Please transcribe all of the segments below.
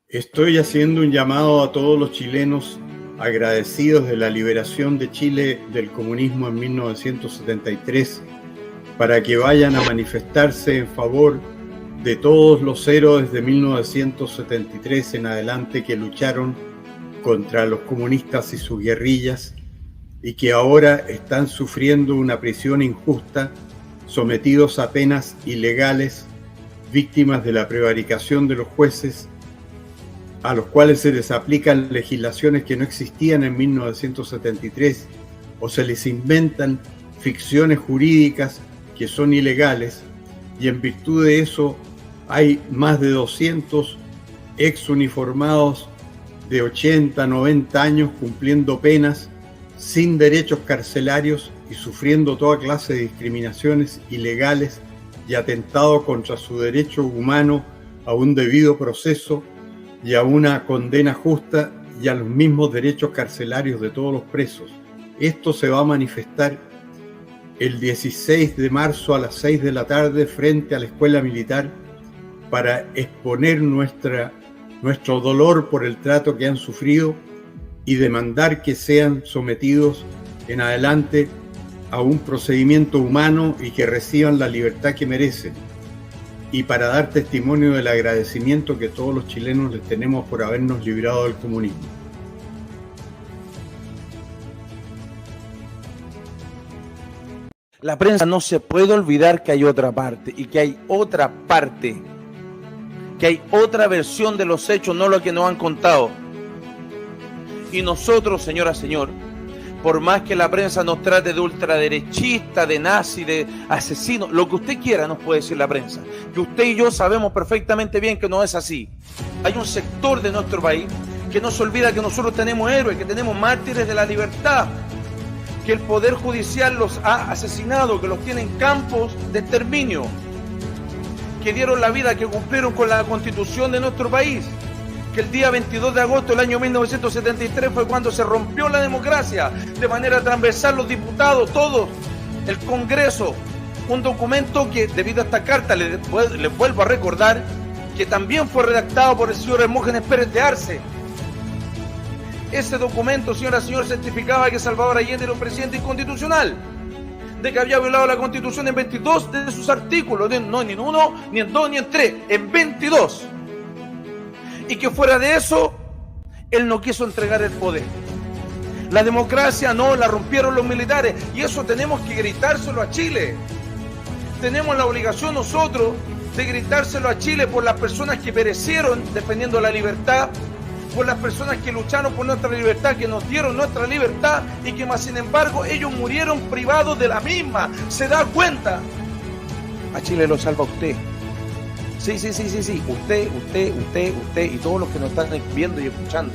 Estoy haciendo un llamado a todos los chilenos agradecidos de la liberación de Chile del comunismo en 1973 para que vayan a manifestarse en favor de todos los héroes de 1973 en adelante que lucharon contra los comunistas y sus guerrillas y que ahora están sufriendo una prisión injusta, sometidos a penas ilegales, víctimas de la prevaricación de los jueces, a los cuales se les aplican legislaciones que no existían en 1973 o se les inventan ficciones jurídicas que son ilegales, y en virtud de eso hay más de 200 exuniformados de 80, 90 años cumpliendo penas sin derechos carcelarios y sufriendo toda clase de discriminaciones ilegales y atentado contra su derecho humano a un debido proceso y a una condena justa y a los mismos derechos carcelarios de todos los presos. Esto se va a manifestar el 16 de marzo a las 6 de la tarde frente a la Escuela Militar para exponer nuestro dolor por el trato que han sufrido y demandar que sean sometidos en adelante a un procedimiento humano y que reciban la libertad que merecen, y para dar testimonio del agradecimiento que todos los chilenos les tenemos por habernos librado del comunismo. La prensa no se puede olvidar que hay otra parte, y que hay otra parte, que hay otra versión de los hechos, no lo que nos han contado. Y nosotros, señora, señor, por más que la prensa nos trate de ultraderechista, de nazi, de asesino, lo que usted quiera nos puede decir la prensa, que usted y yo sabemos perfectamente bien que no es así. Hay un sector de nuestro país que no se olvida que nosotros tenemos héroes, que tenemos mártires de la libertad, que el Poder Judicial los ha asesinado, que los tiene en campos de exterminio, que dieron la vida, que cumplieron con la Constitución de nuestro país, que el día 22 de agosto del año 1973 fue cuando se rompió la democracia de manera transversal, los diputados, todos, el Congreso, un documento que debido a esta carta, les vuelvo a recordar, que también fue redactado por el señor Hermógenes Pérez de Arce. Ese documento, señora, señor, certificaba que Salvador Allende era un presidente inconstitucional, de que había violado la Constitución en 22 de sus artículos, no ni en 1, ni en 2, ni en 3, en 22. Y que fuera de eso, él no quiso entregar el poder. La democracia no, la rompieron los militares, y eso tenemos que gritárselo a Chile. Tenemos la obligación nosotros de gritárselo a Chile por las personas que perecieron defendiendo la libertad, por las personas que lucharon por nuestra libertad, que nos dieron nuestra libertad y que más sin embargo ellos murieron privados de la misma. ¿Se da cuenta? A Chile lo salva usted. Sí. Usted y todos los que nos están viendo y escuchando.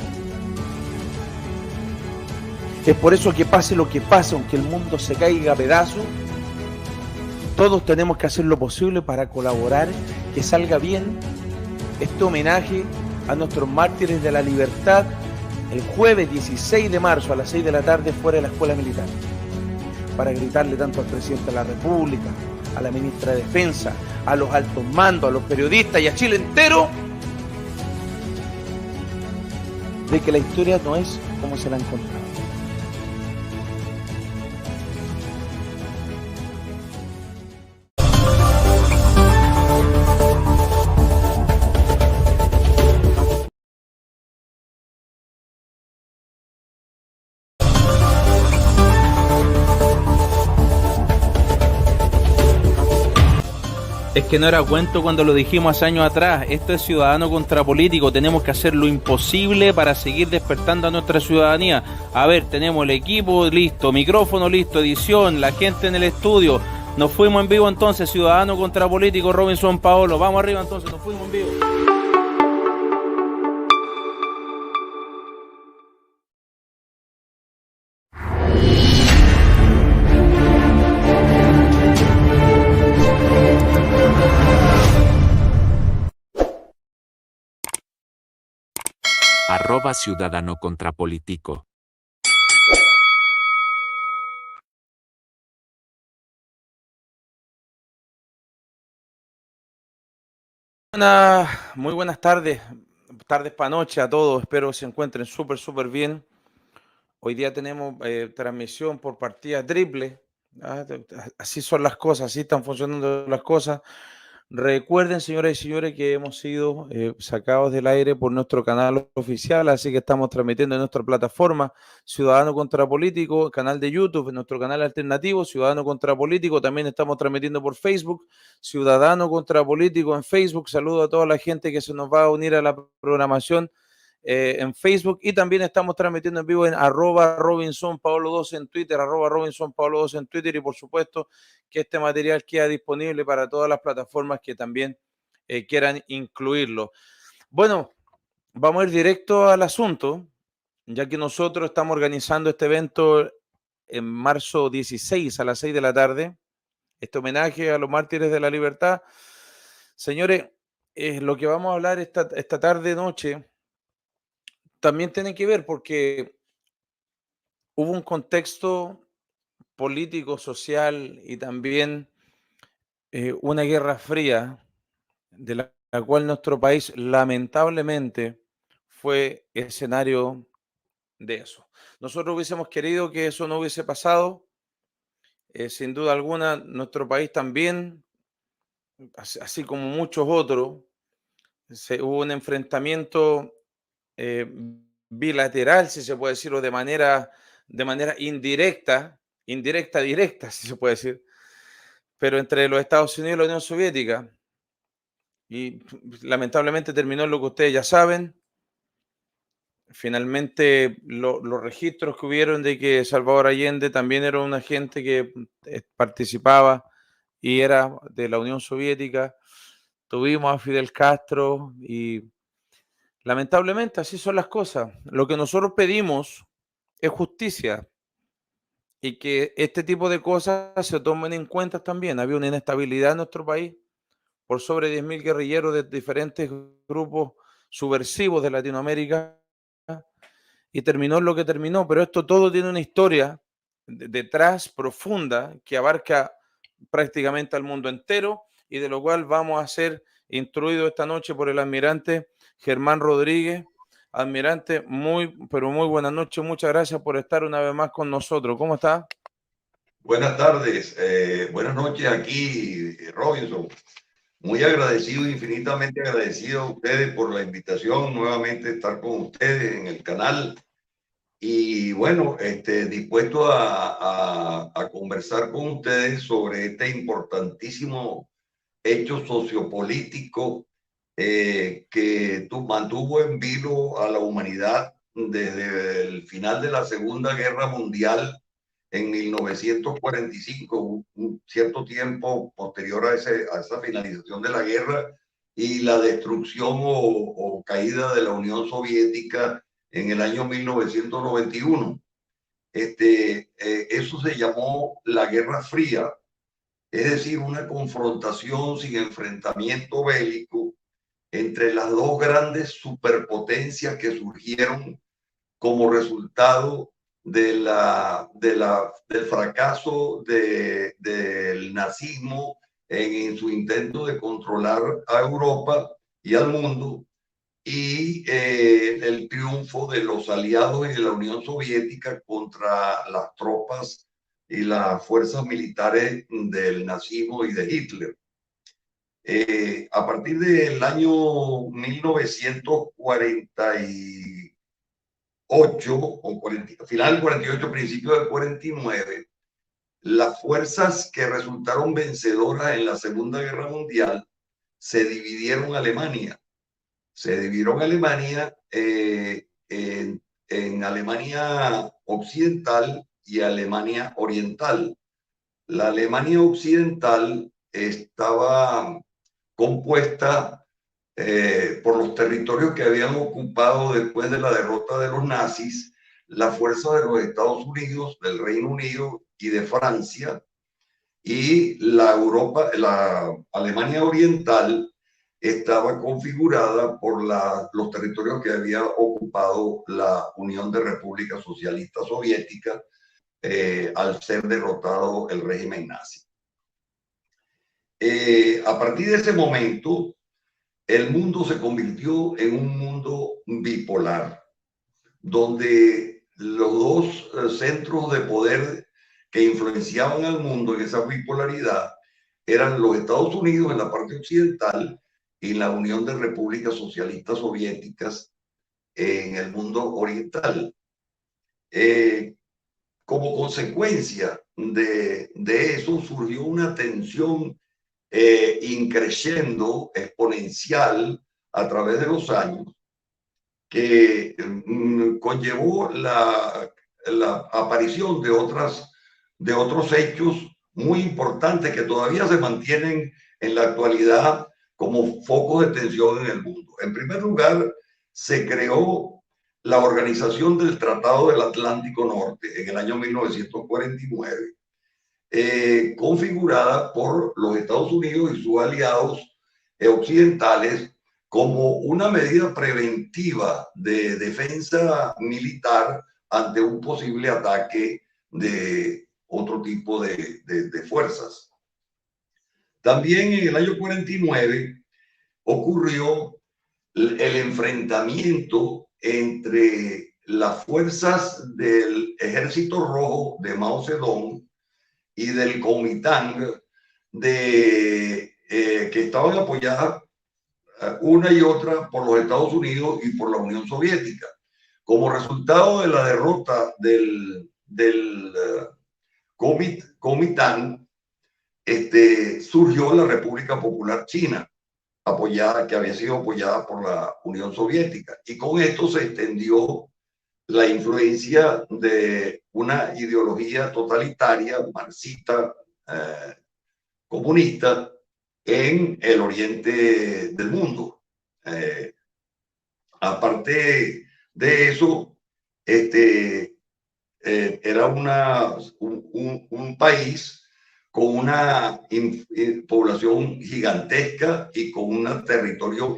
Es por eso que pase lo que pase, aunque el mundo se caiga a pedazos, todos tenemos que hacer lo posible para colaborar, que salga bien este homenaje a nuestros mártires de la libertad el jueves 16 de marzo a las 6 de la tarde fuera de la Escuela Militar, para gritarle tanto al presidente de la República, a la ministra de Defensa, a los altos mandos, a los periodistas y a Chile entero, de que la historia no es como se la han contado. Es que no era cuento cuando lo dijimos hace años atrás. Esto es ciudadano contra político. Tenemos que hacer lo imposible para seguir despertando a nuestra ciudadanía. A ver, tenemos el equipo listo, micrófono listo, edición, la gente en el estudio. Nos fuimos en vivo entonces, ciudadano contra político, Robinson Paolo. Vamos arriba entonces, nos fuimos en vivo. @ciudadano contra político. Muy buenas tardes para noche a todos. Espero se encuentren súper bien. Hoy día tenemos transmisión por partida triple. Así son las cosas, así están funcionando las cosas. Recuerden, señoras y señores, que hemos sido sacados del aire por nuestro canal oficial, así que estamos transmitiendo en nuestra plataforma Ciudadano Contra Político, canal de YouTube, en nuestro canal alternativo Ciudadano Contra Político. También estamos transmitiendo por Facebook, Ciudadano Contra Político en Facebook. Saludo a toda la gente que se nos va a unir a la programación en Facebook, y también estamos transmitiendo en vivo en @RobinsonPaolo2 en Twitter, @RobinsonPaolo2 en Twitter, y por supuesto que este material queda disponible para todas las plataformas que también quieran incluirlo. Bueno, vamos a ir directo al asunto, ya que nosotros estamos organizando este evento en marzo 16 a las 6 de la tarde, este homenaje a los mártires de la libertad. Señores, lo que vamos a hablar esta tarde, noche, también tiene que ver porque hubo un contexto político, social y también una guerra fría de la cual nuestro país lamentablemente fue escenario de eso. Nosotros hubiésemos querido que eso no hubiese pasado. Sin duda alguna, nuestro país también, así como muchos otros, hubo un enfrentamiento bilateral, si se puede decirlo, de manera indirecta, directa, si se puede decir, pero entre los Estados Unidos y la Unión Soviética. Y lamentablemente terminó lo que ustedes ya saben. Finalmente, los registros que hubieron de que Salvador Allende también era un agente que participaba y era de la Unión Soviética. Tuvimos a Fidel Castro y lamentablemente así son las cosas. Lo que nosotros pedimos es justicia y que este tipo de cosas se tomen en cuenta también. Había una inestabilidad en nuestro país por sobre 10.000 guerrilleros de diferentes grupos subversivos de Latinoamérica, y terminó lo que terminó, pero esto todo tiene una historia detrás profunda que abarca prácticamente al mundo entero, y de lo cual vamos a ser instruidos esta noche por el almirante Germán Rodríguez. Almirante, pero muy buenas noches, muchas gracias por estar una vez más con nosotros. ¿Cómo está? Buenas tardes, buenas noches aquí, Robinson. Muy agradecido, infinitamente agradecido a ustedes por la invitación, nuevamente estar con ustedes en el canal. Y bueno, dispuesto a conversar con ustedes sobre este importantísimo hecho sociopolítico que mantuvo en vilo a la humanidad desde el final de la Segunda Guerra Mundial en 1945, un cierto tiempo posterior a esa finalización de la guerra y la destrucción o caída de la Unión Soviética en el año 1991. Eso se llamó la Guerra Fría, es decir, una confrontación sin enfrentamiento bélico entre las dos grandes superpotencias que surgieron como resultado del fracaso del nazismo en su intento de controlar a Europa y al mundo, y el triunfo de los aliados en la Unión Soviética contra las tropas y las fuerzas militares del nazismo y de Hitler. A partir del año 1948 o 40, final del 48, principio del 49, las fuerzas que resultaron vencedoras en la Segunda Guerra Mundial se dividieron Alemania. Se dividieron Alemania en Alemania Occidental y Alemania Oriental. La Alemania Occidental estaba compuesta por los territorios que habían ocupado después de la derrota de los nazis, las fuerzas de los Estados Unidos, del Reino Unido y de Francia, y la Alemania Oriental estaba configurada por los territorios que había ocupado la Unión de Repúblicas Socialistas Soviéticas al ser derrotado el régimen nazi. A partir de ese momento, el mundo se convirtió en un mundo bipolar, donde los dos centros de poder que influenciaban al mundo en esa bipolaridad eran los Estados Unidos en la parte occidental y la Unión de Repúblicas Socialistas Soviéticas en el mundo oriental. Como consecuencia de eso surgió una tensión increciendo, exponencial a través de los años, que conllevó la aparición de otros hechos muy importantes que todavía se mantienen en la actualidad como focos de tensión en el mundo. En primer lugar, se creó la Organización del Tratado del Atlántico Norte en el año 1949, configurada por los Estados Unidos y sus aliados occidentales como una medida preventiva de defensa militar ante un posible ataque de otro tipo de fuerzas. También en el año 49 ocurrió el enfrentamiento entre las fuerzas del Ejército Rojo de Mao Zedong y del Kuomintang, que estaban apoyadas una y otra por los Estados Unidos y por la Unión Soviética. Como resultado de la derrota del Kuomintang, surgió la República Popular China, que había sido apoyada por la Unión Soviética, y con esto se extendió la influencia de una ideología totalitaria, marxista, comunista, en el oriente del mundo. Aparte de eso, era un país con una población gigantesca y con un territorio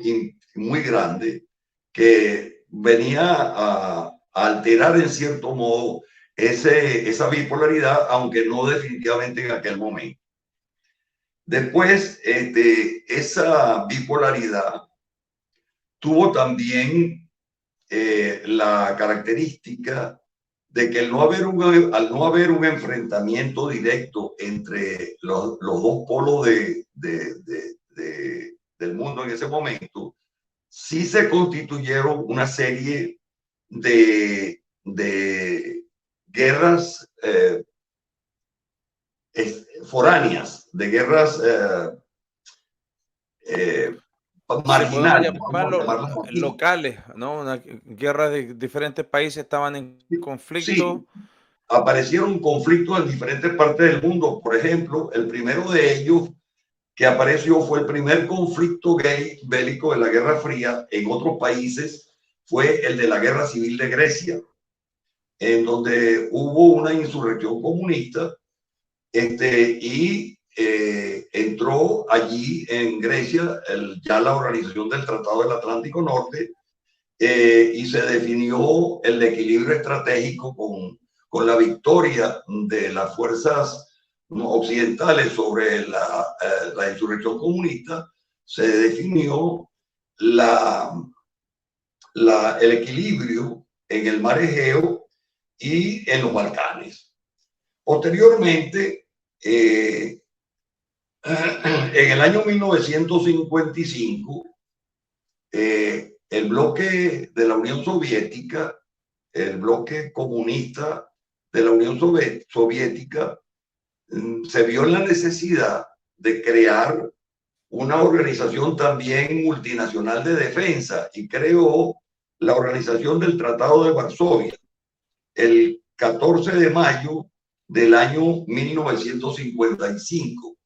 muy grande que venía a alterar en cierto modo esa bipolaridad, aunque no definitivamente en aquel momento. Después, esa bipolaridad tuvo también la característica de que al no haber un enfrentamiento directo entre los dos polos del mundo en ese momento, sí se constituyeron una serie de guerras foráneas, de guerras marginales, locales, ¿no? Una guerra de diferentes países estaban en conflicto. Sí, aparecieron conflictos en diferentes partes del mundo. Por ejemplo, el primero de ellos que apareció fue el primer conflicto bélico de la Guerra Fría en otros países, fue el de la Guerra Civil de Grecia, en donde hubo una insurrección comunista y entró allí en Grecia ya la Organización del Tratado del Atlántico Norte, y se definió el equilibrio estratégico con la victoria de las fuerzas occidentales sobre la insurrección comunista. Se definió el equilibrio en el mar Egeo y en los Balcanes. Posteriormente, en el año 1955, el bloque de la Unión Soviética, el bloque comunista de la Unión Soviética, se vio en la necesidad de crear una organización también multinacional de defensa y creó la Organización del Tratado de Varsovia el 14 de mayo del año 1955,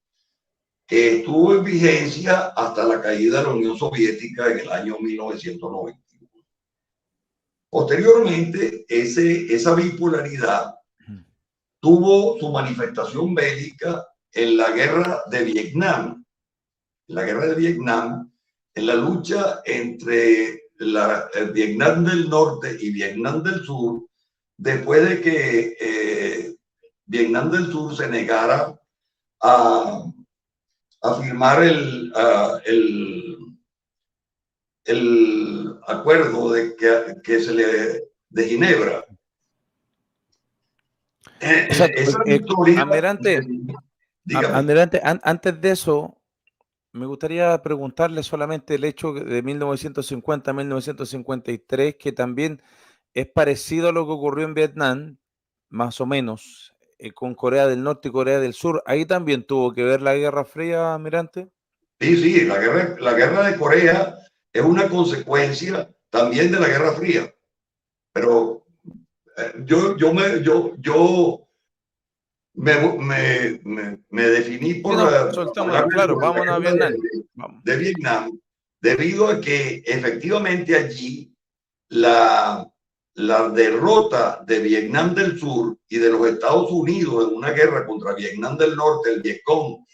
que estuvo en vigencia hasta la caída de la Unión Soviética en el año 1991. Posteriormente, esa bipolaridad tuvo su manifestación bélica en la guerra de Vietnam. En la guerra de Vietnam, en la lucha entre el Vietnam del Norte y Vietnam del Sur, después de que Vietnam del Sur se negara a firmar el acuerdo de Ginebra. Almirante, antes de eso, me gustaría preguntarle solamente el hecho de 1950 a 1953, que también es parecido a lo que ocurrió en Vietnam, más o menos, con Corea del Norte y Corea del Sur. ¿Ahí también tuvo que ver la Guerra Fría, Almirante? Sí, la guerra de Corea es una consecuencia también de la Guerra Fría. Pero yo me definí por vámonos a Vietnam. De Vietnam, debido a que efectivamente allí la derrota de Vietnam del Sur y de los Estados Unidos en una guerra contra Vietnam del Norte, el Vietcong,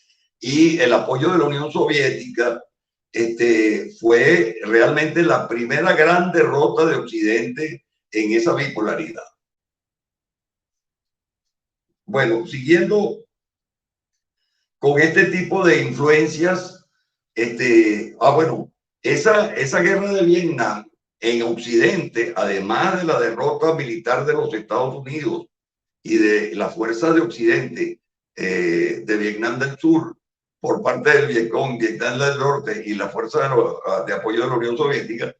y el apoyo de la Unión Soviética, fue realmente la primera gran derrota de Occidente en esa bipolaridad. Bueno, siguiendo con este tipo de influencias, esa guerra de Vietnam en Occidente, además de la derrota militar de los Estados Unidos y de la fuerza de Occidente de Vietnam del Sur por parte del Vietcong, Vietnam del Norte y la fuerza de apoyo de la Unión Soviética,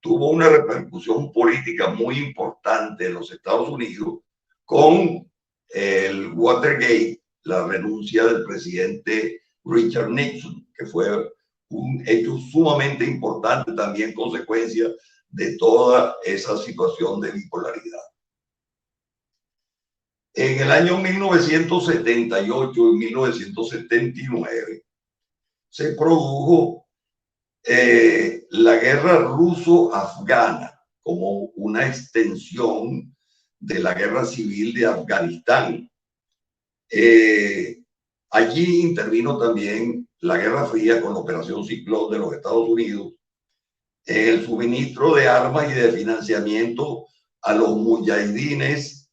tuvo una repercusión política muy importante en los Estados Unidos con el Watergate, la renuncia del presidente Richard Nixon, que fue un hecho sumamente importante, también consecuencia de toda esa situación de bipolaridad. En el año 1978 y 1979 se produjo la guerra ruso-afgana como una extensión de la guerra civil de Afganistán. Allí intervino también la Guerra Fría con la Operación Ciclón de los Estados Unidos, el suministro de armas y de financiamiento a los mujahidines,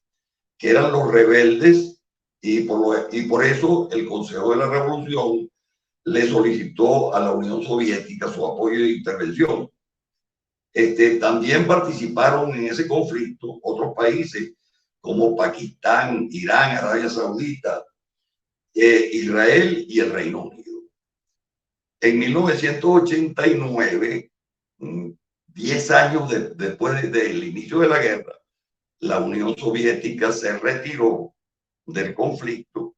que eran los rebeldes, y por eso el Consejo de la Revolución le solicitó a la Unión Soviética su apoyo de intervención. También participaron en ese conflicto otros países como Pakistán, Irán, Arabia Saudita, Israel y el Reino Unido. En 1989, 10 años después del inicio de la guerra, la Unión Soviética se retiró del conflicto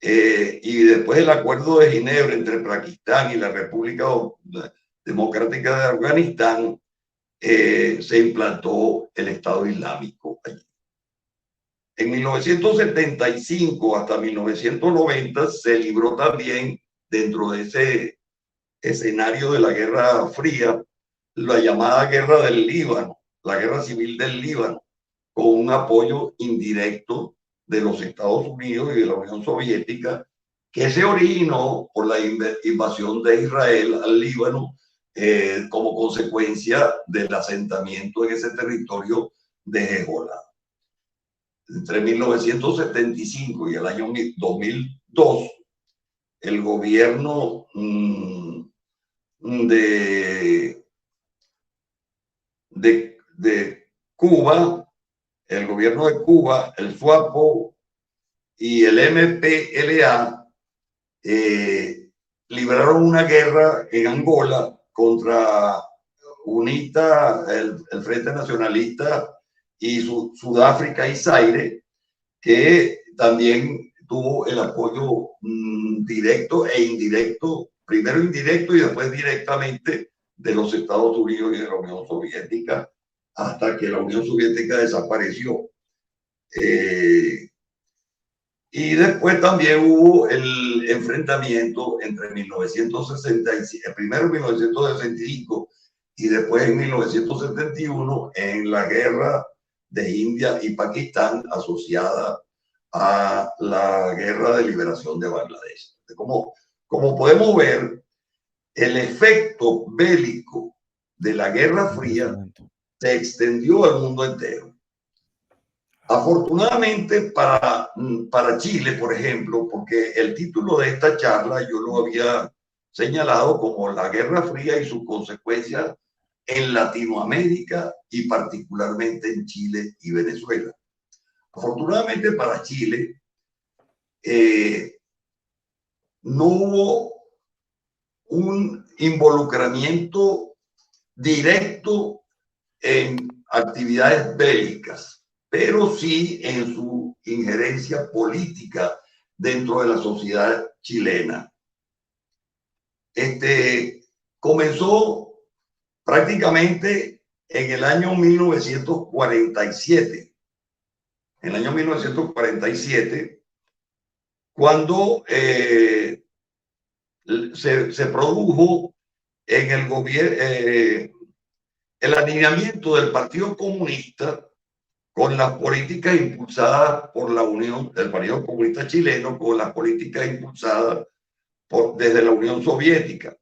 y después del acuerdo de Ginebra entre Pakistán y la República Democrática de Afganistán, se implantó el Estado Islámico allí. En 1975 hasta 1990 se libró también, dentro de ese escenario de la Guerra Fría, la llamada Guerra del Líbano, la Guerra Civil del Líbano, con un apoyo indirecto de los Estados Unidos y de la Unión Soviética, que se originó por la invasión de Israel al Líbano como consecuencia del asentamiento en ese territorio de Hezbollah. Entre 1975 y el año 2002, el gobierno de de Cuba, el gobierno de Cuba, el SWAPO y el MPLA libraron una guerra en Angola contra UNITA, el Frente Nacionalista, y Sudáfrica y Zaire, que también tuvo el apoyo directo e indirecto, primero indirecto y después directamente de los Estados Unidos y de la Unión Soviética, hasta que la Unión Soviética desapareció. Y después también hubo el enfrentamiento entre 1965, primero en 1965 y después en 1971 en la guerra de India y Pakistán asociada a la guerra de liberación de Bangladesh. Como podemos ver, el efecto bélico de la Guerra Fría se extendió al mundo entero. Afortunadamente para Chile, por ejemplo, porque el título de esta charla yo lo había señalado como la Guerra Fría y sus consecuencias en Latinoamérica y particularmente en Chile y Venezuela. Afortunadamente para Chile no hubo un involucramiento directo en actividades bélicas, pero sí en su injerencia política dentro de la sociedad chilena. Comenzó prácticamente en el año 1947. En el año 1947, cuando se produjo en el gobierno el alineamiento del Partido Comunista con las políticas impulsadas por la Unión del Partido Comunista Chileno, con las políticas impulsadas desde la Unión Soviética,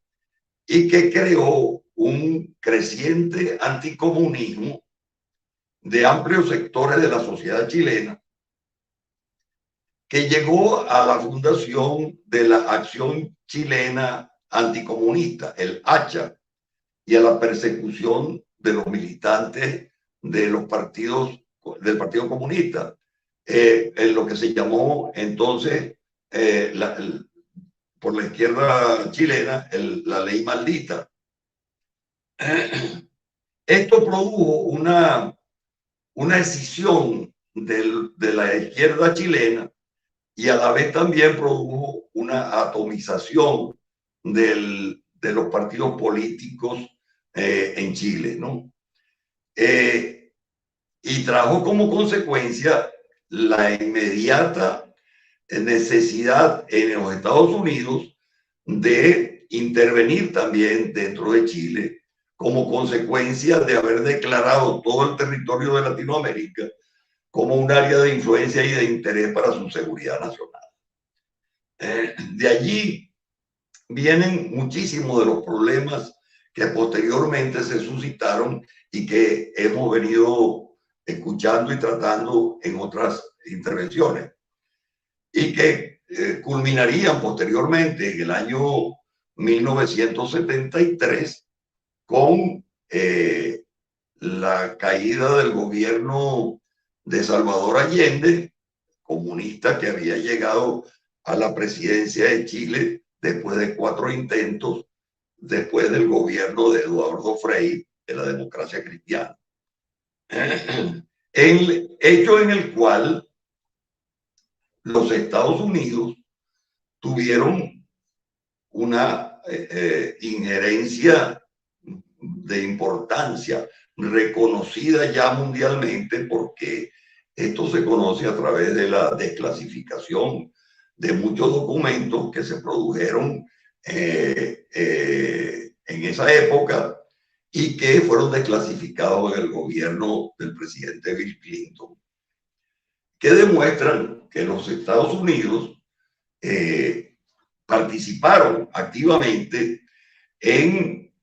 y que creó un creciente anticomunismo de amplios sectores de la sociedad chilena, que llegó a la fundación de la Acción Chilena Anticomunista, el ACHA, y a la persecución de los militantes de los partidos del Partido Comunista, en lo que se llamó entonces por la izquierda chilena la ley maldita. Esto produjo una escisión de la izquierda chilena y a la vez también produjo una atomización de los partidos políticos en Chile, ¿no? Y trajo como consecuencia la inmediata necesidad en los Estados Unidos de intervenir también dentro de Chile como consecuencia de haber declarado todo el territorio de Latinoamérica como un área de influencia y de interés para su seguridad nacional. De allí vienen muchísimos de los problemas que posteriormente se suscitaron y que hemos venido escuchando y tratando en otras intervenciones, y que culminarían posteriormente en el año 1973 con la caída del gobierno de Salvador Allende, comunista, que había llegado a la presidencia de Chile después de 4 intentos, después del gobierno de Eduardo Frei, de la Democracia Cristiana. El hecho en el cual los Estados Unidos tuvieron una injerencia de importancia reconocida ya mundialmente, porque esto se conoce a través de la desclasificación de muchos documentos que se produjeron en esa época y que fueron desclasificados en el gobierno del presidente Bill Clinton, que demuestran que los Estados Unidos participaron activamente en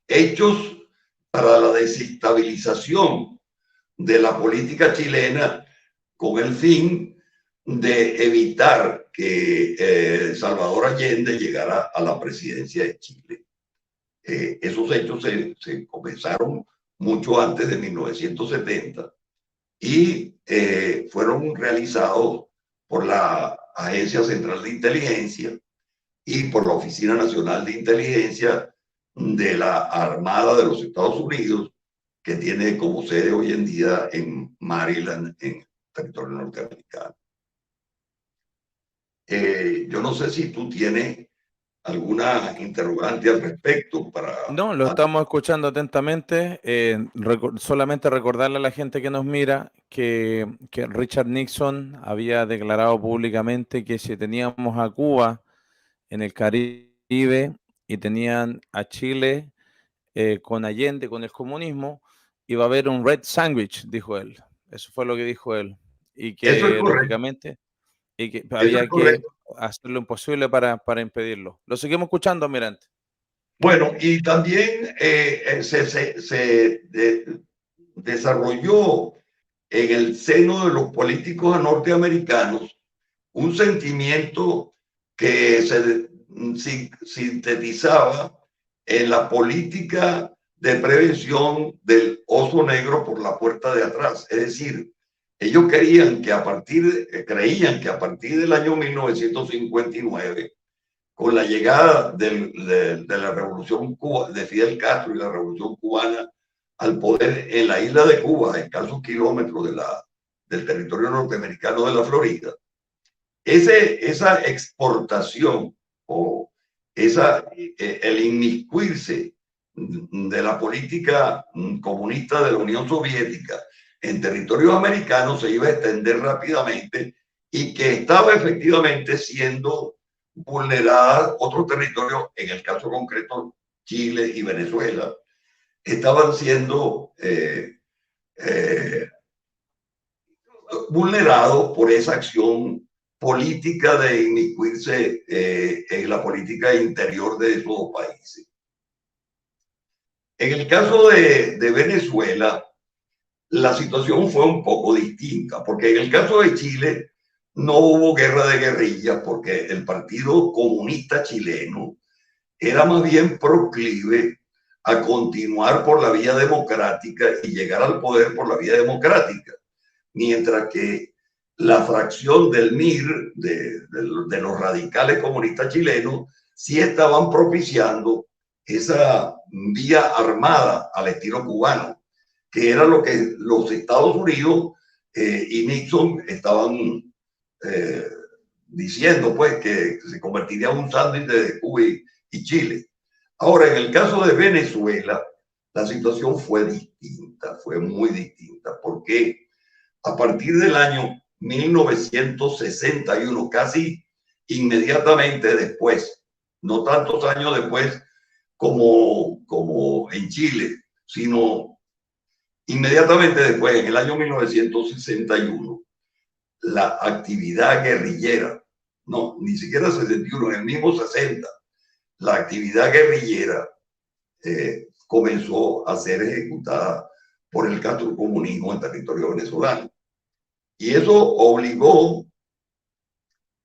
hechos para la desestabilización de la política chilena con el fin de evitar que Salvador Allende llegara a la presidencia de Chile. Esos hechos se comenzaron mucho antes de 1970 y fueron realizados por la Agencia Central de Inteligencia y por la Oficina Nacional de Inteligencia de la Armada de los Estados Unidos, que tiene como sede hoy en día en Maryland, en territorio norteamericano. Yo no sé si tú tienes alguna interrogante al respecto para... No, lo estamos escuchando atentamente. Solamente recordarle a la gente que nos mira que Richard Nixon había declarado públicamente que si teníamos a Cuba en el Caribe y tenían a Chile con Allende, con el comunismo, iba a haber un red sandwich, dijo él. Eso fue lo que dijo él. Y Eso es que correcto. lógicamente y que Eso había es correcto. que hacer lo imposible para impedirlo. Lo seguimos escuchando, Almirante. Bueno, y también desarrolló en el seno de los políticos norteamericanos un sentimiento que se sintetizaba en la política de prevención del oso negro por la puerta de atrás. Es decir, ellos creían que a partir del año 1959, con la llegada de la revolución de Fidel Castro y la revolución cubana al poder en la isla de Cuba, a escasos kilómetros del territorio norteamericano de la Florida, esa exportación o el inmiscuirse de la política comunista de la Unión Soviética en territorios americanos se iba a extender rápidamente y que estaba efectivamente siendo vulnerada otros territorios, en el caso concreto Chile y Venezuela, estaban siendo vulnerados por esa acción política de inmiscuirse en la política interior de esos dos países. En el caso de Venezuela, la situación fue un poco distinta, porque en el caso de Chile no hubo guerra de guerrillas, porque el Partido Comunista Chileno era más bien proclive a continuar por la vía democrática y llegar al poder por la vía democrática, mientras que la fracción del MIR, de los radicales comunistas chilenos, sí estaban propiciando esa vía armada al estilo cubano, que era lo que los Estados Unidos y Nixon estaban diciendo, pues, que se convertiría en un sándwich de Cuba y Chile. Ahora, en el caso de Venezuela, la situación fue distinta, fue muy distinta, porque a partir del año 1961, casi inmediatamente después, no tantos años después como en Chile, sino inmediatamente después, en el año 1961, la actividad guerrillera, no, ni siquiera 61, en el mismo 60, la actividad guerrillera comenzó a ser ejecutada por el castrocomunismo en territorio venezolano. Y eso obligó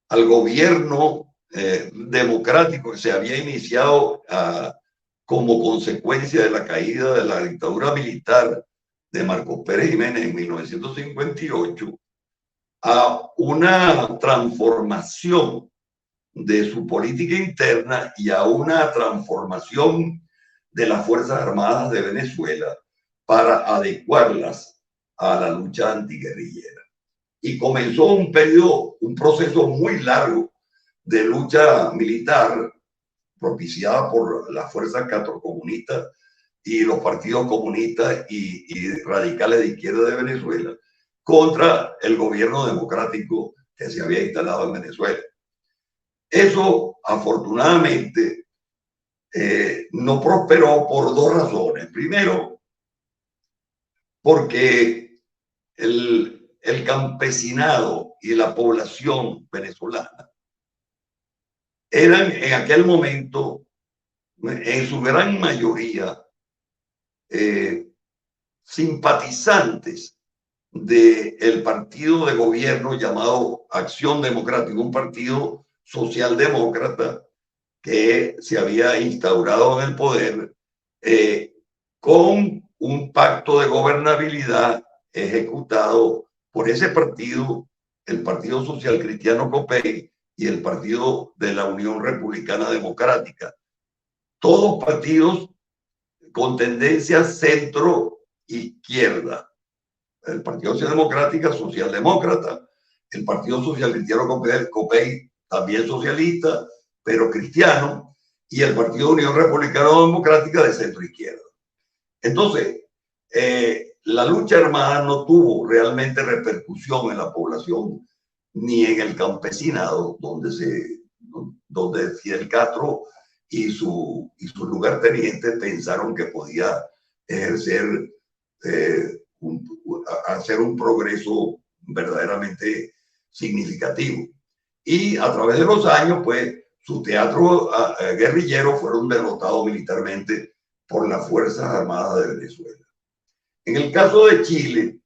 al gobierno democrático que se había iniciado como consecuencia de la caída de la dictadura militar de Marcos Pérez Jiménez en 1958 a una transformación de su política interna y a una transformación de las Fuerzas Armadas de Venezuela para adecuarlas a la lucha antiguerrillera. Y comenzó un proceso muy largo de lucha militar propiciada por las fuerzas catrocomunistas y los partidos comunistas y radicales de izquierda de Venezuela contra el gobierno democrático que se había instalado en Venezuela. Eso, afortunadamente, no prosperó por dos razones. Primero, porque el campesinado y la población venezolana eran en aquel momento, en su gran mayoría, simpatizantes del partido de gobierno llamado Acción Democrática, un partido socialdemócrata que se había instaurado en el poder con un pacto de gobernabilidad ejecutado por ese partido, el Partido Social Cristiano COPEI y el Partido de la Unión Republicana Democrática. Todos partidos con tendencia centro-izquierda. El Partido Socialdemócrata, el Partido Social Cristiano COPEI, también socialista, pero cristiano, y el Partido de Unión Republicana Democrática de centro-izquierda. Entonces, la lucha armada no tuvo realmente repercusión en la población ni en el campesinado, donde Fidel Castro y sus lugartenientes pensaron que podía ejercer, hacer un progreso verdaderamente significativo. Y a través de los años, pues, sus teatros guerrilleros fueron derrotados militarmente por las Fuerzas Armadas de Venezuela. En el caso de Chile,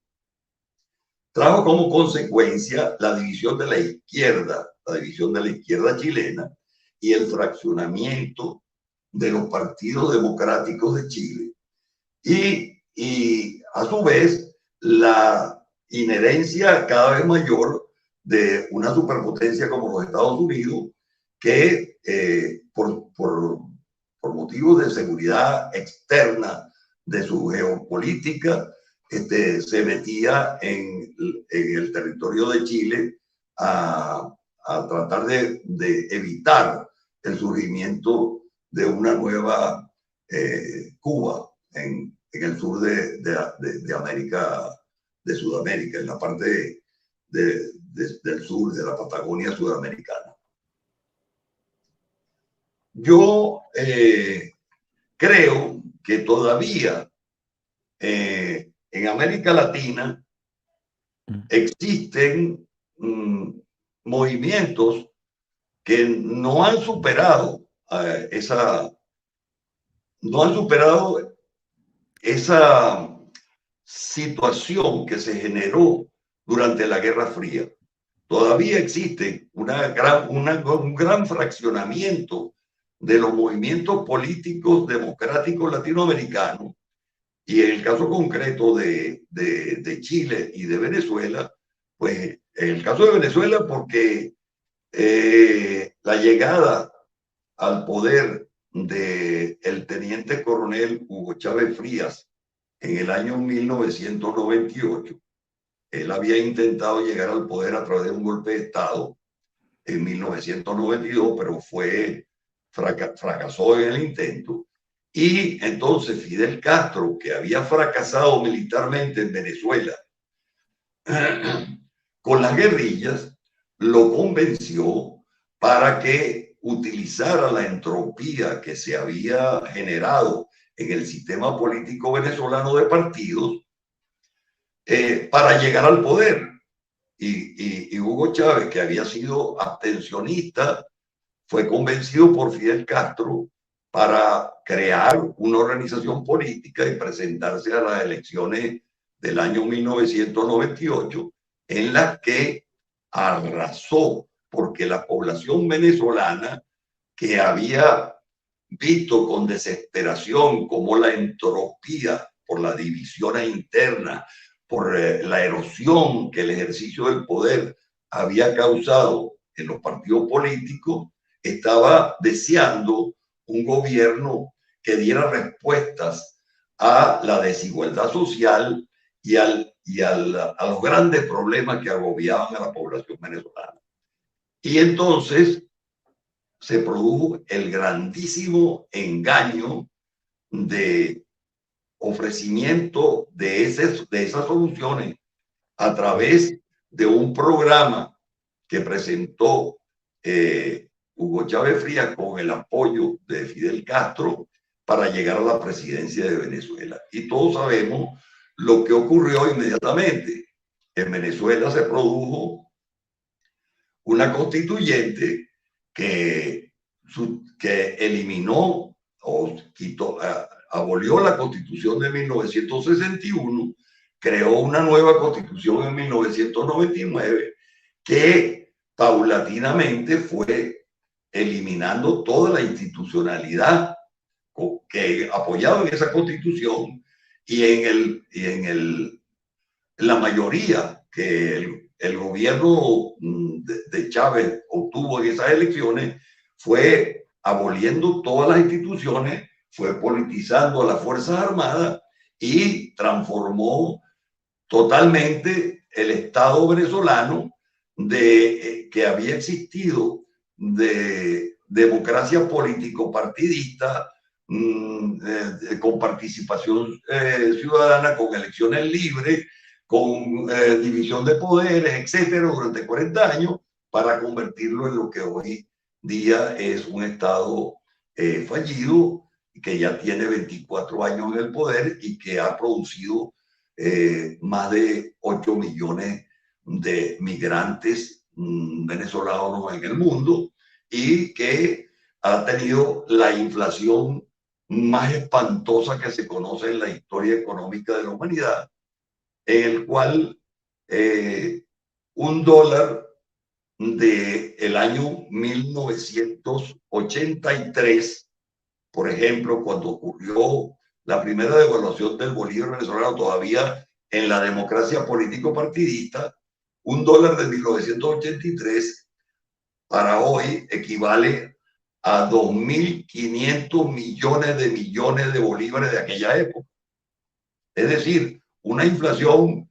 trajo como consecuencia la división de la izquierda chilena y el fraccionamiento de los partidos democráticos de Chile. Y a su vez, la inherencia cada vez mayor de una superpotencia como los Estados Unidos, que por motivos de seguridad externa de su geopolítica, se metía en el territorio de Chile a tratar de evitar el surgimiento de una nueva Cuba en el sur de América, de Sudamérica, en la parte del sur de la Patagonia sudamericana. Yo creo que todavía en América Latina existen movimientos que no han superado esa situación que se generó durante la Guerra Fría. Todavía existe un gran fraccionamiento de los movimientos políticos democráticos latinoamericanos, y en el caso concreto de Chile y de Venezuela, pues en el caso de Venezuela porque la llegada al poder del teniente coronel Hugo Chávez Frías en el año 1998, él había intentado llegar al poder a través de un golpe de Estado en 1992, pero fracasó en el intento. Y entonces Fidel Castro, que había fracasado militarmente en Venezuela con las guerrillas, lo convenció para que utilizara la entropía que se había generado en el sistema político venezolano de partidos para llegar al poder. Y Hugo Chávez, que había sido abstencionista, fue convencido por Fidel Castro para crear una organización política y presentarse a las elecciones del año 1998, en las que arrasó, porque la población venezolana, que había visto con desesperación cómo la entropía por las divisiones internas, por la erosión que el ejercicio del poder había causado en los partidos políticos, estaba deseando un gobierno que diera respuestas a la desigualdad social y a los grandes problemas que agobiaban a la población venezolana. Y entonces se produjo el grandísimo engaño de ofrecimiento de esas soluciones a través de un programa que presentó Hugo Chávez Frías con el apoyo de Fidel Castro para llegar a la presidencia de Venezuela. Y todos sabemos lo que ocurrió inmediatamente. En Venezuela se produjo una constituyente que eliminó o quitó, abolió la Constitución de 1961, creó una nueva Constitución en 1999 que paulatinamente fue eliminando toda la institucionalidad que apoyaba en esa constitución y en la mayoría que el gobierno de Chávez obtuvo en esas elecciones, fue aboliendo todas las instituciones, fue politizando a las Fuerzas Armadas y transformó totalmente el Estado venezolano que había existido de democracia político-partidista, con participación ciudadana, con elecciones libres, con división de poderes, etcétera, durante 40 años, para convertirlo en lo que hoy día es un Estado fallido, que ya tiene 24 años en el poder y que ha producido más de 8 millones de migrantes venezolanos en el mundo, y que ha tenido la inflación más espantosa que se conoce en la historia económica de la humanidad, en el cual un dólar del año 1983, por ejemplo, cuando ocurrió la primera devaluación del bolívar venezolano, todavía en la democracia político-partidista, un dólar de 1983 para hoy equivale a 2.500 millones de bolívares de aquella época. Es decir, una inflación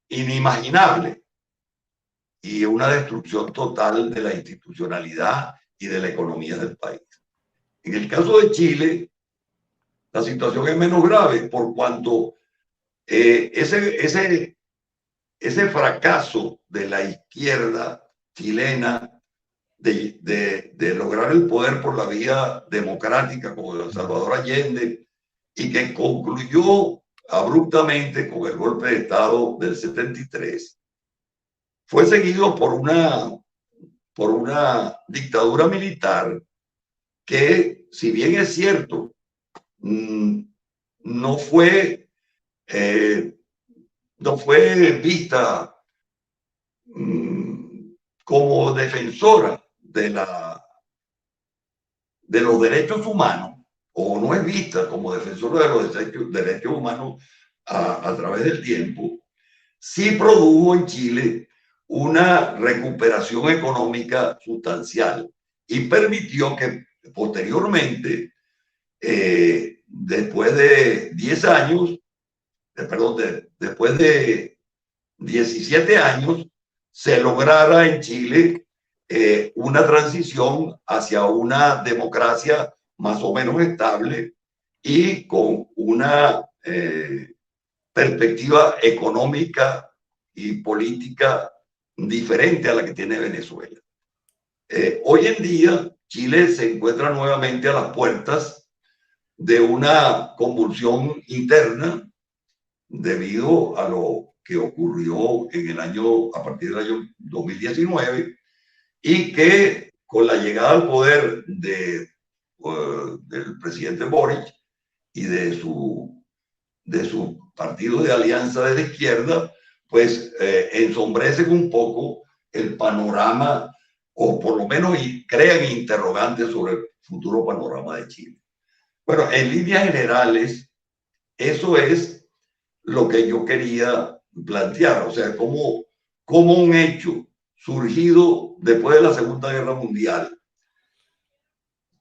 inimaginable y una destrucción total de la institucionalidad y de la economía del país. En el caso de Chile, la situación es menos grave por cuanto ese fracaso de la izquierda chilena de lograr el poder por la vía democrática, como de Salvador Allende, y que concluyó abruptamente con el golpe de Estado del 73, fue seguido por una dictadura militar que, si bien es cierto, no fue vista como defensora de los derechos humanos, o no es vista como defensora de los derechos humanos a través del tiempo, sí produjo en Chile una recuperación económica sustancial y permitió que posteriormente, después de 10 años, después de 17 años, se lograra en Chile una transición hacia una democracia más o menos estable y con una perspectiva económica y política diferente a la que tiene Venezuela. Hoy en día, Chile se encuentra nuevamente a las puertas de una convulsión interna debido a lo que ocurrió a partir del año 2019, y que con la llegada al poder del presidente Boric y de su partido de alianza de la izquierda, pues ensombrecen un poco el panorama, o por lo menos crean interrogantes sobre el futuro panorama de Chile. Bueno, en líneas generales, eso es lo que yo quería plantear, o sea, como un hecho surgido después de la Segunda Guerra Mundial,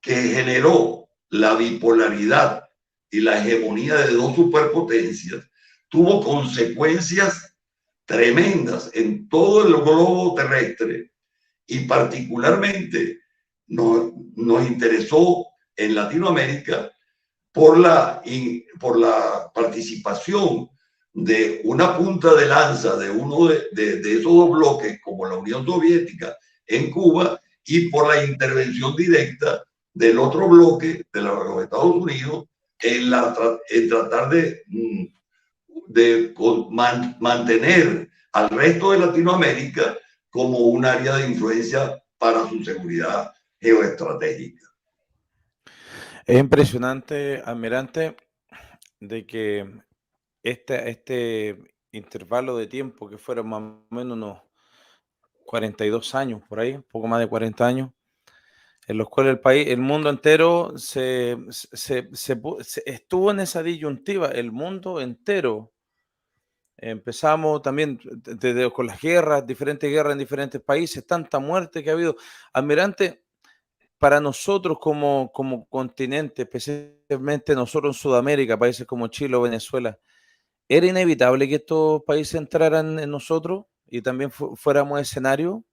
que generó la bipolaridad y la hegemonía de dos superpotencias, tuvo consecuencias tremendas en todo el globo terrestre, y particularmente nos interesó en Latinoamérica por la participación de una punta de lanza de uno de esos dos bloques, como la Unión Soviética en Cuba, y por la intervención directa del otro bloque, de los Estados Unidos, en tratar de mantener al resto de Latinoamérica como un área de influencia para su seguridad geoestratégica. Es impresionante, almirante, de que este intervalo de tiempo, que fueron más o menos 42 años, por ahí, un poco más de 40 años, en los cuales el mundo entero estuvo en esa disyuntiva, el mundo entero. Empezamos también con las guerras, diferentes guerras en diferentes países, tanta muerte que ha habido. Almirante, para nosotros como continente, especialmente nosotros en Sudamérica, países como Chile o Venezuela, ¿era inevitable que estos países entraran en nosotros y también fuéramos escenario?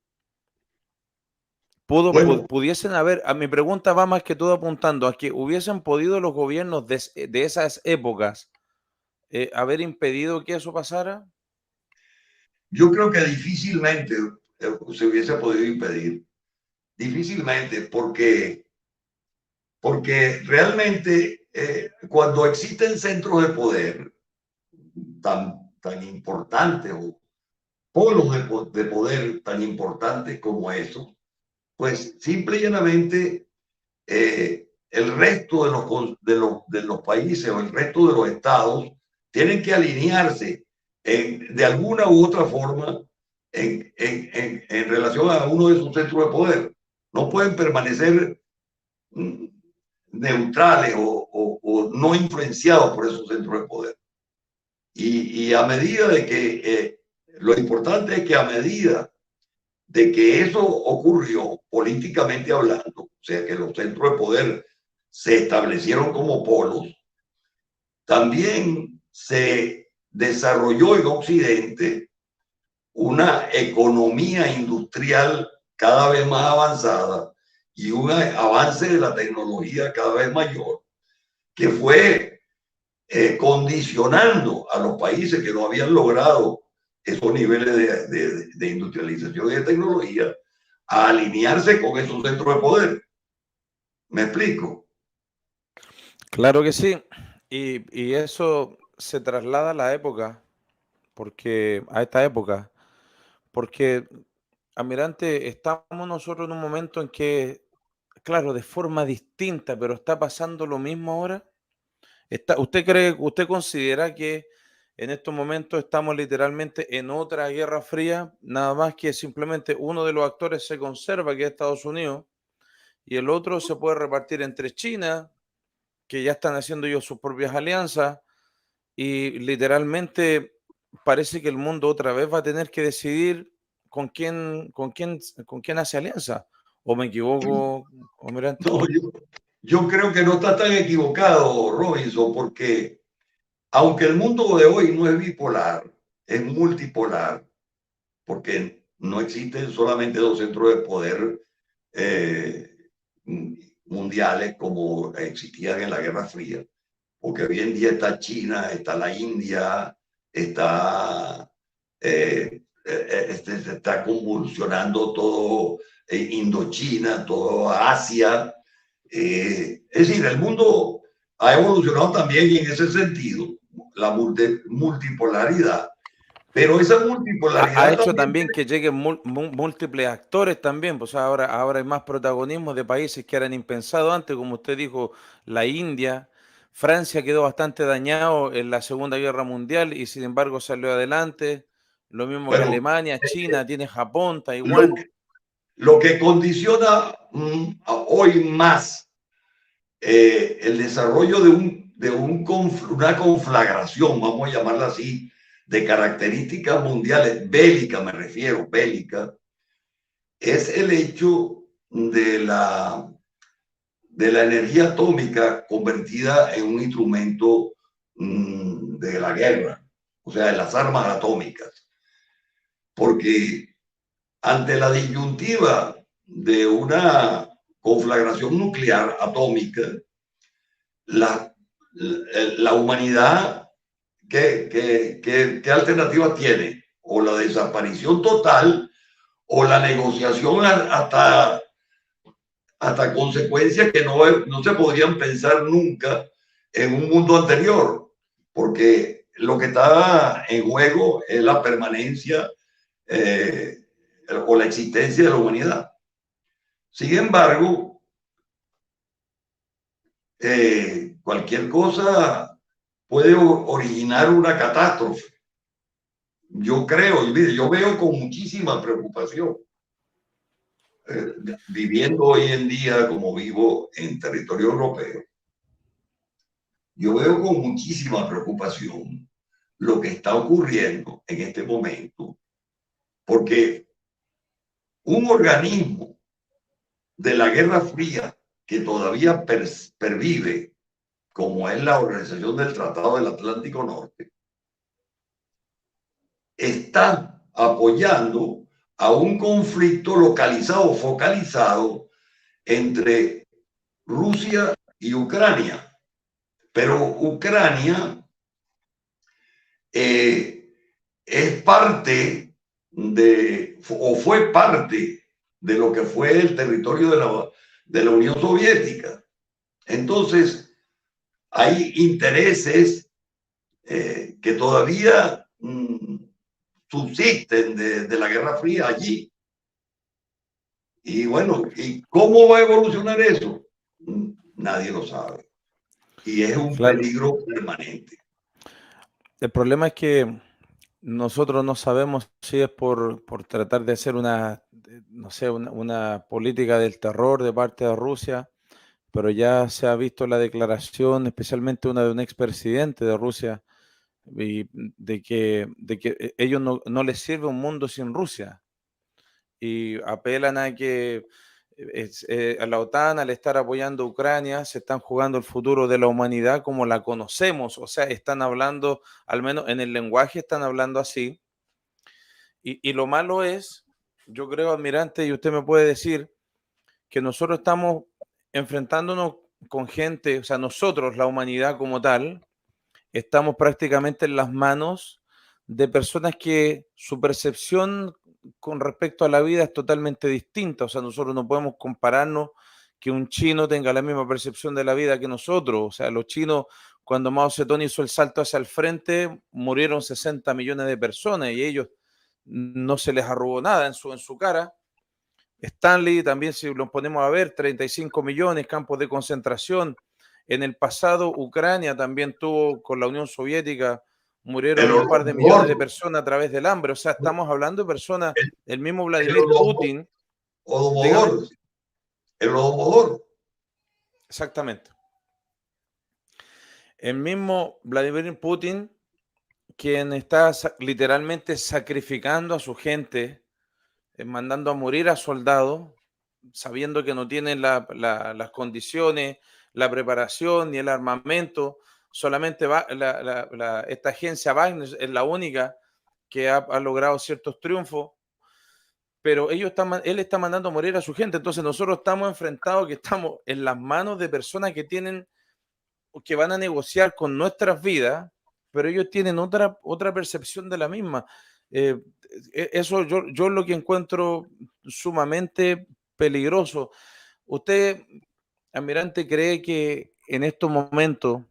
Bueno, Pudiesen haber, a mi pregunta va más que todo apuntando a que hubiesen podido los gobiernos de esas épocas haber impedido que eso pasara. yo creo que difícilmente se hubiese podido impedir, difícilmente, porque realmente cuando existen centros de poder tan importantes o polos de poder tan importantes como eso, pues simple y llanamente el resto de los países o el resto de los estados tienen que alinearse de alguna u otra forma en relación a uno de sus centros de poder. No pueden permanecer neutrales o no influenciados por esos centros de poder. Y a medida de que, lo importante es que a medida de que eso ocurrió políticamente hablando, o sea, que los centros de poder se establecieron como polos, también se desarrolló en Occidente una economía industrial cada vez más avanzada y un avance de la tecnología cada vez mayor, que fue condicionando a los países que no habían logrado esos niveles de industrialización y de tecnología a alinearse con esos centros de poder. ¿Me explico? Claro que sí. Y eso se traslada a la época, a esta época, porque, Almirante, estamos nosotros en un momento en que, claro, de forma distinta, pero está pasando lo mismo ahora. ¿Usted considera que en estos momentos estamos literalmente en otra guerra fría, nada más que simplemente uno de los actores se conserva, que es Estados Unidos, y el otro se puede repartir entre China, que ya están haciendo ellos sus propias alianzas, y literalmente parece que el mundo otra vez va a tener que decidir con quién hace alianza? ¿O me equivoco, Almirante? No, yo creo que no está tan equivocado, Robinson, porque aunque el mundo de hoy no es bipolar, es multipolar, porque no existen solamente dos centros de poder eh, mundiales como existían en la Guerra Fría, porque hoy en día está China, está la India, está, se está convulsionando todo Indochina, todo Asia. Es decir, el mundo ha evolucionado también en ese sentido, la multipolaridad. Pero esa Ha multipolaridad hecho también también que lleguen múltiples actores también, pues ahora hay más protagonismo de países que eran impensados antes, como usted dijo, la India. Francia quedó bastante dañado en la Segunda Guerra Mundial y sin embargo salió adelante. Lo mismo que bueno, Alemania, China, tiene Japón, lo, Taiwán. lo que condiciona hoy más el desarrollo una conflagración, vamos a llamarla así, de características mundiales, bélicas me refiero, bélicas, es el hecho de la energía atómica convertida en un instrumento de la guerra, o sea, de las armas atómicas. Porque ante la disyuntiva de una conflagración nuclear atómica, la humanidad, ¿qué alternativa tiene? O la desaparición total o la negociación hasta consecuencias que no se podrían pensar nunca en un mundo anterior, porque lo que está en juego es la permanencia o la existencia de la humanidad. Sin embargo, cualquier cosa puede originar una catástrofe. yo creo, y mire, yo veo con muchísima preocupación, viviendo hoy en día como vivo en territorio europeo, yo veo con muchísima preocupación lo que está ocurriendo en este momento, porque un organismo de la Guerra Fría que todavía pervive, como es la Organización del Tratado del Atlántico Norte, está apoyando a un conflicto localizado, focalizado entre Rusia y Ucrania. Pero Ucrania es parte de, o fue parte de lo que fue el territorio de la Unión Soviética. Entonces, hay intereses que todavía subsisten de la Guerra Fría allí. Y bueno, ¿y cómo va a evolucionar eso? Nadie lo sabe. Y es un peligro permanente. El problema es que nosotros no sabemos si es por tratar de hacer no sé, una política del terror de parte de Rusia, pero ya se ha visto la declaración, especialmente una de un expresidente de Rusia, y de que ellos no les sirve un mundo sin Rusia. Y apelan a que a la OTAN, al estar apoyando a Ucrania, se están jugando el futuro de la humanidad como la conocemos. O sea, están hablando, al menos en el lenguaje están hablando así. Y lo malo es, yo creo, almirante, y usted me puede decir, que nosotros estamos enfrentándonos con gente, o sea, nosotros, la humanidad como tal, estamos prácticamente en las manos de personas que su percepción con respecto a la vida es totalmente distinta. O sea, nosotros no podemos compararnos que un chino tenga la misma percepción de la vida que nosotros. O sea, los chinos, cuando Mao Zedong hizo el salto hacia el frente, murieron 60 millones de personas y ellos no se les arrugó nada en su cara. Stanley también, si lo ponemos a ver, 35 millones, campos de concentración. En el pasado, Ucrania también tuvo, con la Unión Soviética, murieron un par de millones de personas a través del hambre. O sea, estamos hablando de personas, el mismo Vladimir Putin. El Holodomor. Exactamente. El mismo Vladimir Putin, quien está literalmente sacrificando a su gente, mandando a morir a soldados, sabiendo que no tienen las condiciones, la preparación ni el armamento. Solamente esta agencia Wagner es la única que ha logrado ciertos triunfos, pero él está mandando a morir a su gente. Entonces nosotros estamos enfrentados, que estamos en las manos de personas que van a negociar con nuestras vidas, pero ellos tienen otra percepción de la misma. Eso yo lo que encuentro sumamente peligroso. ¿Usted, almirante, cree que en estos momentos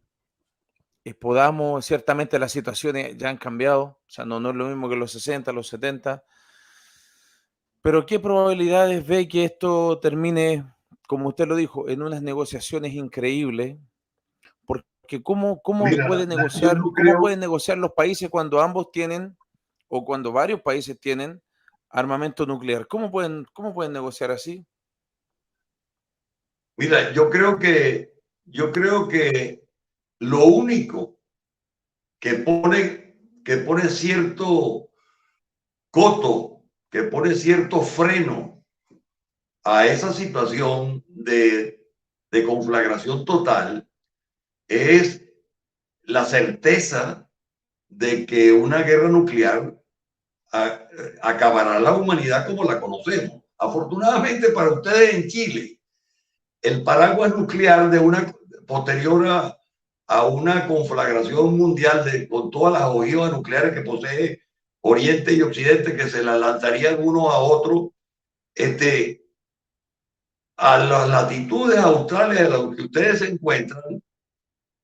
ciertamente las situaciones ya han cambiado? O sea, no es lo mismo que los 60, los 70, pero ¿qué probabilidades ve que esto termine, como usted lo dijo, en unas negociaciones increíbles? Porque ¿cómo pueden negociar los países cuando ambos tienen, o cuando varios países tienen armamento nuclear? ¿Cómo pueden negociar así? Mira, yo creo que lo único que pone cierto coto, que pone cierto freno a esa situación de conflagración total, es la certeza de que una guerra nuclear acabará la humanidad como la conocemos. Afortunadamente para ustedes en Chile, el paraguas nuclear de una posterior a una conflagración mundial con todas las ojivas nucleares que posee Oriente y Occidente, que se las lanzarían uno a otro, a las latitudes australes en las que ustedes se encuentran,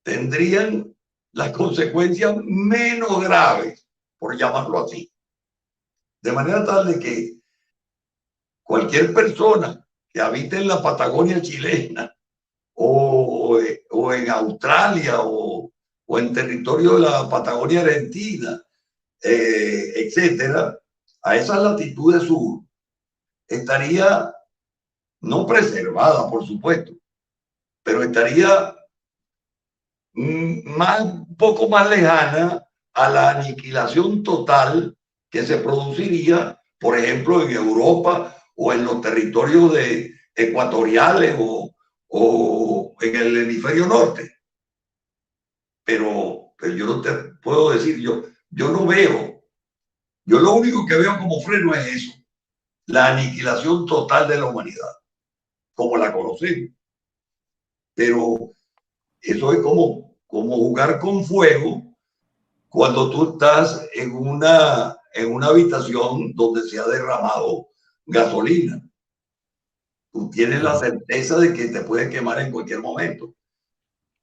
tendrían las consecuencias menos graves, por llamarlo así. De manera tal de que cualquier persona que habite en la Patagonia chilena o en Australia o en territorio de la Patagonia argentina etcétera, a esas latitudes sur, estaría no preservada, por supuesto, pero estaría un poco más lejana a la aniquilación total que se produciría, por ejemplo, en Europa o en los territorios ecuatoriales o en el hemisferio norte. Pero yo no te puedo decir, yo no veo, yo lo único que veo como freno es eso, la aniquilación total de la humanidad, como la conocemos. Pero eso es como jugar con fuego cuando tú estás en una habitación donde se ha derramado gasolina. Tú tienes la certeza de que te puede quemar en cualquier momento.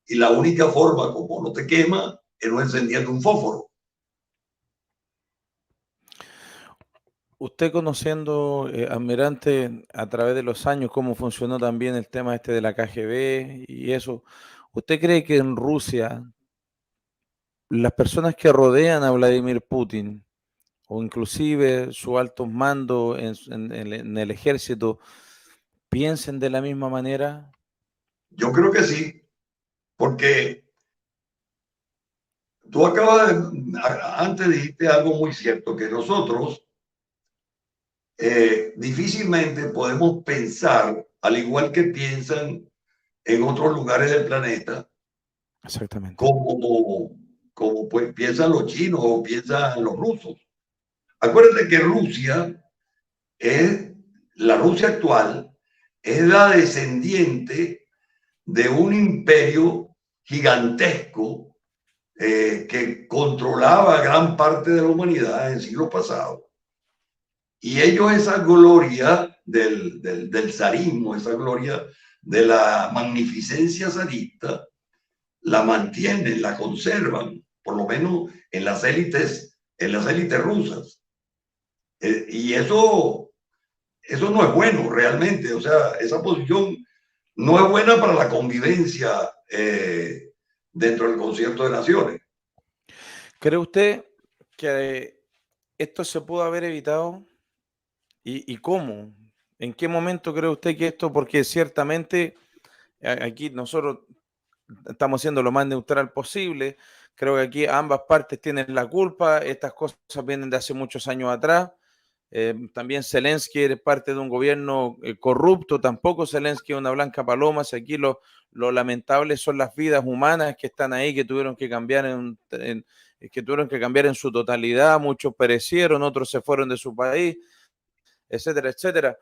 Y la única forma como no te quema es no encendiendo un fósforo. Usted conociendo, almirante, a través de los años, cómo funcionó también el tema este de la KGB y eso, ¿usted cree que en Rusia las personas que rodean a Vladimir Putin o inclusive sus altos mandos en el ejército piensen de la misma manera? Yo creo que sí, porque tú antes dijiste algo muy cierto, que nosotros difícilmente podemos pensar, al igual que piensan en otros lugares del planeta, Exactamente. como pues piensan los chinos o piensan los rusos. Acuérdate que la Rusia actual es la descendiente de un imperio gigantesco que controlaba gran parte de la humanidad en siglos pasados. Y ellos esa gloria del zarismo, esa gloria de la magnificencia zarista, la mantienen, la conservan, por lo menos en las élites rusas. Y eso no es bueno realmente. O sea, esa posición no es buena para la convivencia dentro del concierto de naciones. ¿Cree usted que esto se pudo haber evitado? ¿Y cómo? ¿En qué momento cree usted que esto? Porque ciertamente aquí nosotros estamos siendo lo más neutral posible. Creo que aquí ambas partes tienen la culpa. Estas cosas vienen de hace muchos años atrás. También Zelensky es parte de un gobierno corrupto. Tampoco Zelensky es una blanca paloma. Si aquí lo lamentable son las vidas humanas que están ahí, que tuvieron que cambiar en su totalidad. Muchos perecieron, otros se fueron de su país, etcétera, etcétera.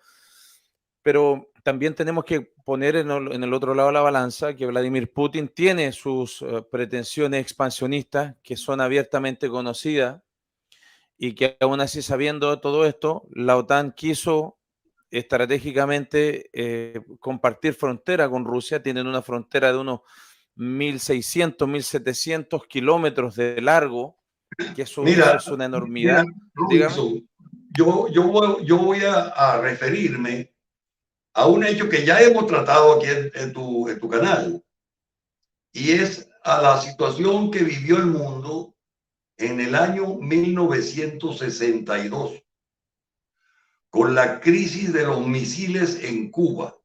Pero también tenemos que poner en el otro lado de la balanza que Vladimir Putin tiene sus pretensiones expansionistas que son abiertamente conocidas y que aún así, sabiendo todo esto, la OTAN quiso estratégicamente compartir frontera con Rusia. Tienen una frontera de unos 1.600, 1.700 kilómetros de largo, que eso es una enormidad. Robinson, yo voy a referirme a un hecho que ya hemos tratado aquí en tu canal, y es a la situación que vivió el mundo en el año 1962 con la crisis de los misiles en Cuba,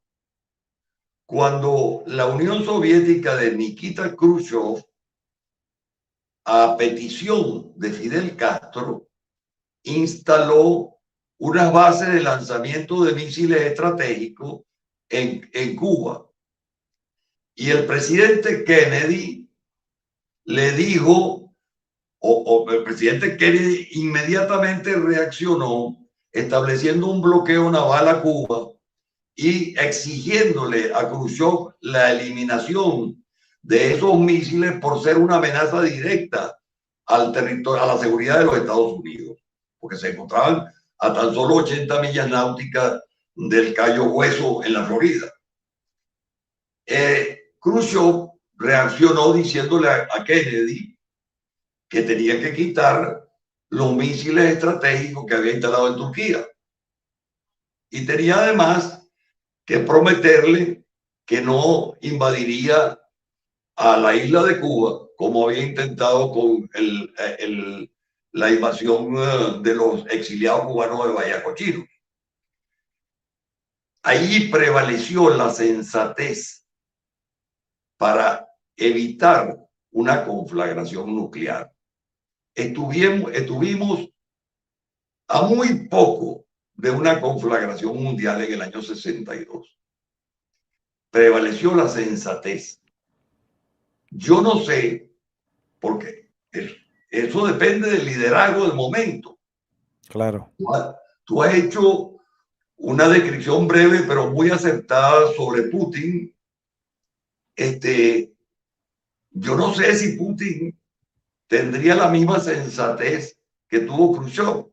cuando la Unión Soviética de Nikita Khrushchev, a petición de Fidel Castro, instaló unas bases de lanzamiento de misiles estratégicos en Cuba. Y el presidente Kennedy le dijo, o el presidente Kennedy inmediatamente reaccionó estableciendo un bloqueo naval a Cuba y exigiéndole a Khrushchev la eliminación de esos misiles por ser una amenaza directa al territorio, a la seguridad de los Estados Unidos, porque se encontraban a tan solo 80 millas náuticas del Cayo Hueso en la Florida. Khrushchev reaccionó diciéndole a Kennedy que tenía que quitar los misiles estratégicos que había instalado en Turquía. Y tenía además que prometerle que no invadiría a la isla de Cuba, como había intentado con el la invasión de los exiliados cubanos de Bahía Cochino. Ahí prevaleció la sensatez para evitar una conflagración nuclear. Estuvimos a muy poco de una conflagración mundial en el año 62. Prevaleció la sensatez. Yo no sé, porque eso depende del liderazgo del momento. Claro. Tú has hecho una descripción breve, pero muy acertada sobre Putin. Yo no sé si Putin tendría la misma sensatez que tuvo Khrushchev.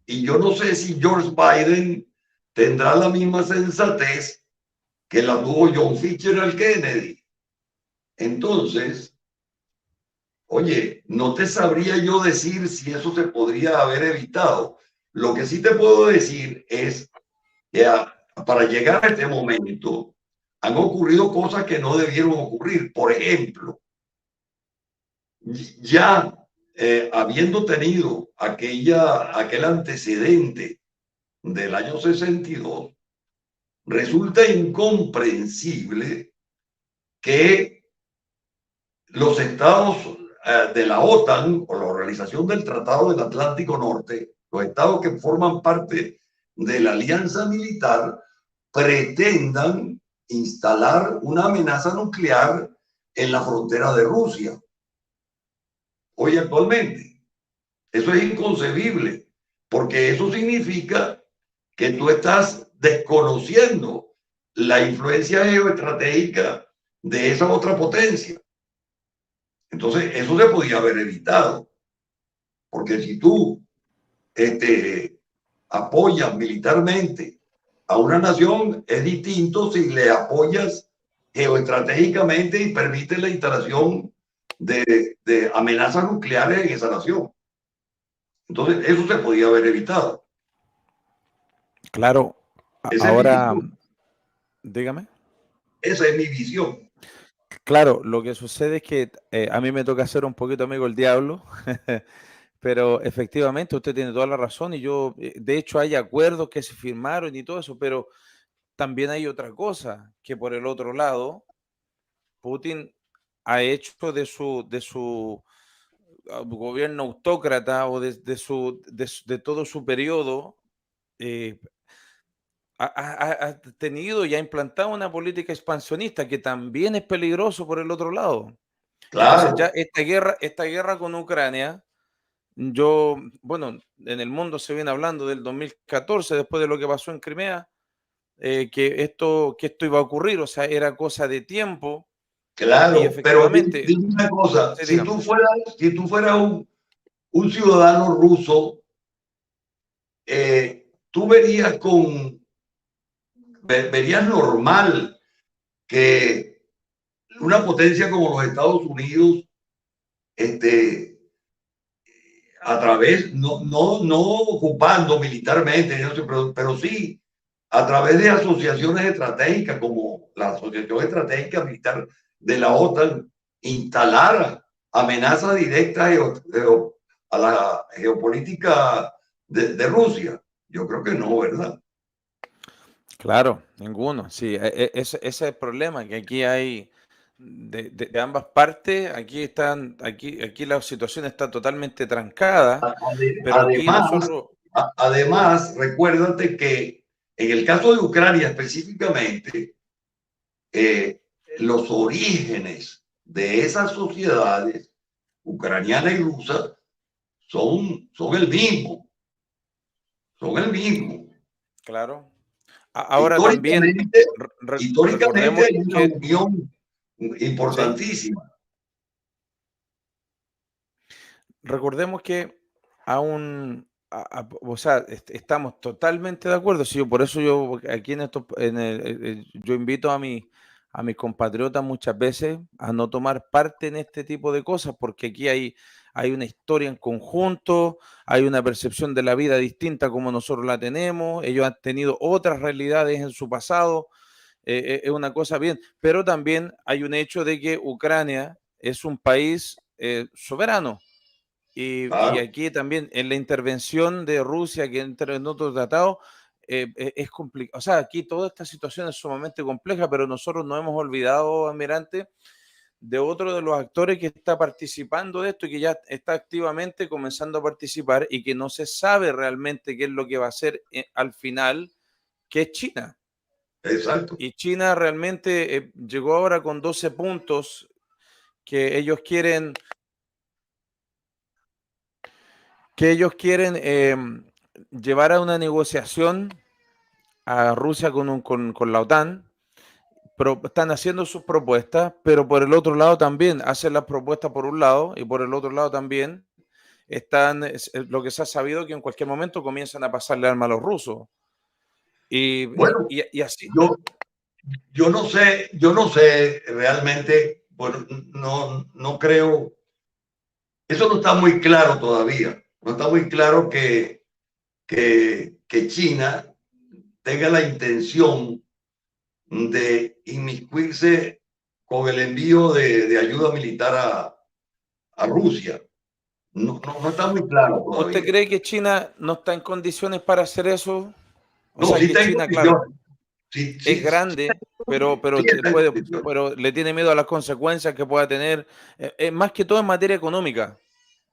Y yo no sé si George Biden tendrá la misma sensatez que la tuvo John Fitzgerald Kennedy. Entonces, oye, no te sabría yo decir si eso se podría haber evitado. Lo que sí te puedo decir es que para llegar a este momento han ocurrido cosas que no debieron ocurrir. Por ejemplo, ya habiendo tenido aquel antecedente del año 62, resulta incomprensible que los estados de la OTAN o la Organización del Tratado del Atlántico Norte, los estados que forman parte de la alianza militar, pretendan instalar una amenaza nuclear en la frontera de Rusia. Hoy actualmente. Eso es inconcebible, porque eso significa que tú estás desconociendo la influencia geoestratégica de esa otra potencia. Entonces, eso se podía haber evitado, porque si tú apoyas militarmente a una nación, es distinto si le apoyas geoestratégicamente y permites la instalación de amenazas nucleares en esa nación. Entonces, eso se podía haber evitado. Claro. Ahora, dígame. Esa es mi visión. Claro, lo que sucede es que a mí me toca ser un poquito amigo del diablo, pero efectivamente usted tiene toda la razón y yo, de hecho hay acuerdos que se firmaron y todo eso, pero también hay otra cosa, que por el otro lado, Putin ha hecho de su gobierno autócrata o de todo su periodo, eh, ha tenido y ha implantado una política expansionista que también es peligroso por el otro lado. Entonces ya Claro, esta guerra con Ucrania, bueno, en el mundo se viene hablando del 2014, después de lo que pasó en Crimea, que esto iba a ocurrir, o sea, era cosa de tiempo y claro, pero efectivamente, dime una cosa, sí, si dígame. tú fueras un ciudadano ruso, tú verías normal que una potencia como los Estados Unidos, a través, no ocupando militarmente, pero sí a través de asociaciones estratégicas como la Asociación Estratégica Militar de la OTAN, instalara amenazas directas a la geopolítica de Rusia. Yo creo que no, ¿verdad? Claro, ninguno, sí, ese es el problema, que aquí hay de ambas partes, aquí la situación está totalmente trancada, pero aquí Además, nosotros, además, recuérdate que en el caso de Ucrania específicamente, los orígenes de esas sociedades ucraniana y rusa son el mismo, son el mismo. claro, ahora también Históricamente, históricamente recordemos hay una que, unión sí, importantísima. recordemos que aún, o sea, estamos totalmente de acuerdo. Sí, por eso yo aquí yo invito a mis compatriotas muchas veces a no tomar parte en este tipo de cosas, porque aquí hay una historia en conjunto, hay una percepción de la vida distinta como nosotros la tenemos, ellos han tenido otras realidades en su pasado, es una cosa bien, pero también hay un hecho de que Ucrania es un país soberano. Y Claro, aquí también en la intervención de Rusia, que entra en otro tratado, es complicado. O sea, aquí toda esta situación es sumamente compleja, pero nosotros no hemos olvidado, almirante, de otro de los actores que está participando de esto y que ya está activamente comenzando a participar y que no se sabe realmente qué es lo que va a hacer al final, que es China. exacto. Y China realmente llegó ahora con 12 puntos que ellos quieren llevar a una negociación a Rusia con la OTAN, pero están haciendo sus propuestas, pero por el otro lado también hacen las propuestas por un lado y por el otro lado también están, lo que se ha sabido que en cualquier momento comienzan a pasarle armas a los rusos. Y, y, Bueno, y así, yo, yo no sé realmente, bueno, no creo, eso no está muy claro todavía. No está muy claro que China tenga la intención de inmiscuirse con el envío de ayuda militar a Rusia. No está muy claro ¿usted todavía. cree que China no está en condiciones para hacer eso? O No, sea, sí que tengo China, claro, condiciones. Sí, es sí, sí, grande, pero, sí pero, está en puede, condiciones. pero le tiene miedo a las consecuencias que pueda tener, más que todo en materia económica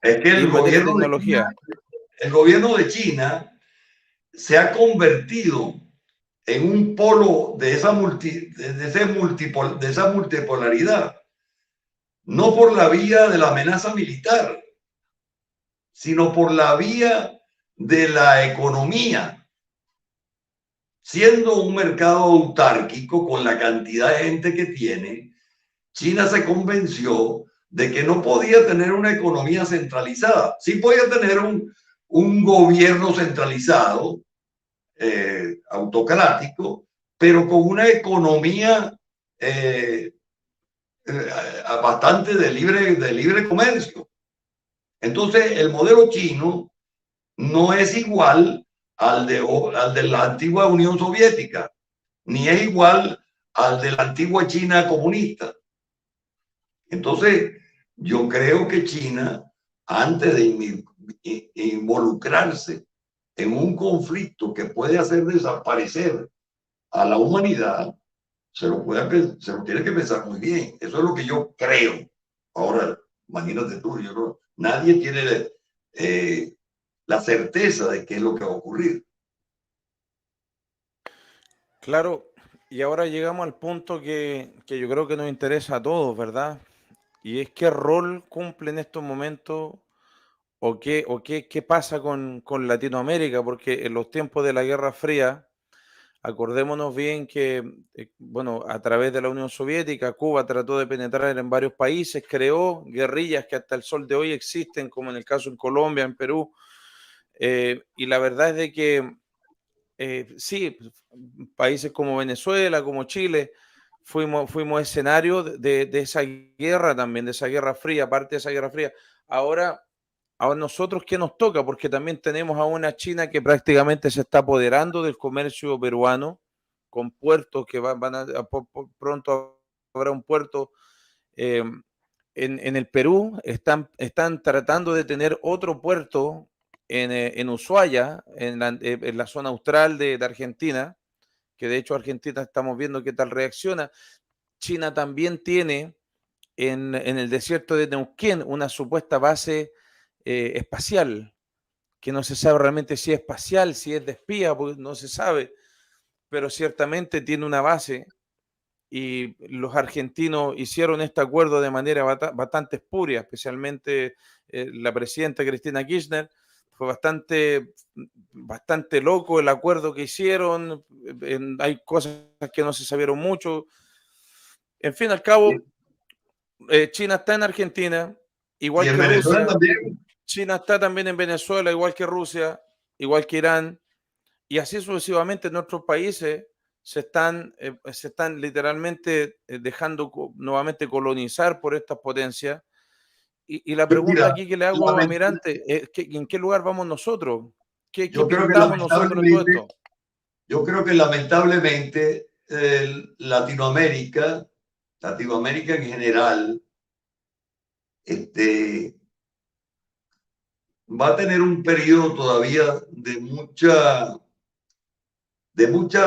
Es que y en materia de tecnología. El gobierno de China se ha convertido en un polo de de esa multipolaridad, no por la vía de la amenaza militar, sino por la vía de la economía. Siendo un mercado autárquico con la cantidad de gente que tiene, China se convenció de que no podía tener una economía centralizada. Sí podía tener un gobierno centralizado, autocrático, pero con una economía eh, bastante de libre comercio. Entonces, el modelo chino no es igual al de la antigua Unión Soviética, ni es igual al de la antigua China comunista. Entonces, yo creo que China, antes de involucrarse en un conflicto que puede hacer desaparecer a la humanidad, se lo tiene que pensar muy bien. Eso es lo que yo creo. Ahora, imagínate tú, yo no, nadie tiene la certeza de qué es lo que va a ocurrir. Claro, y ahora llegamos al punto que yo creo que nos interesa a todos, ¿verdad? Y es qué rol cumple en estos momentos qué pasa con Latinoamérica, porque en los tiempos de la Guerra Fría, acordémonos bien que, bueno, a través de la Unión Soviética, Cuba trató de penetrar en varios países, creó guerrillas que hasta el sol de hoy existen, como en el caso en Colombia, en Perú, y la verdad es de que sí, países como Venezuela, como Chile, fuimos escenario de esa guerra también, de esa guerra fría, parte de esa guerra fría. Ahora nosotros, ¿qué nos toca? Porque también tenemos a una China que prácticamente se está apoderando del comercio peruano, con puertos que pronto habrá un puerto eh, en el Perú. Están tratando de tener otro puerto en Ushuaia, en la zona austral de Argentina, que de hecho Argentina estamos viendo qué tal reacciona. China también tiene en el desierto de Neuquén una supuesta base espacial, que no se sabe realmente si es espacial, si es de espía, porque no se sabe, pero ciertamente tiene una base y los argentinos hicieron este acuerdo de manera bastante espuria, especialmente la presidenta Cristina Kirchner. Fue bastante loco el acuerdo que hicieron, hay cosas que no se sabieron mucho. En fin, al cabo, China está en Argentina, Y igual en que Venezuela Rusia. también. China está también en Venezuela, igual que Rusia, igual que Irán, y así sucesivamente nuestros países se están literalmente dejando nuevamente colonizar por estas potencias. Y la pregunta Mira, aquí que le hago, almirante, es ¿en qué lugar vamos nosotros? ¿Qué yo creo que pintamos nosotros en todo esto? lamentablemente Latinoamérica en general, este, va a tener un periodo todavía de mucha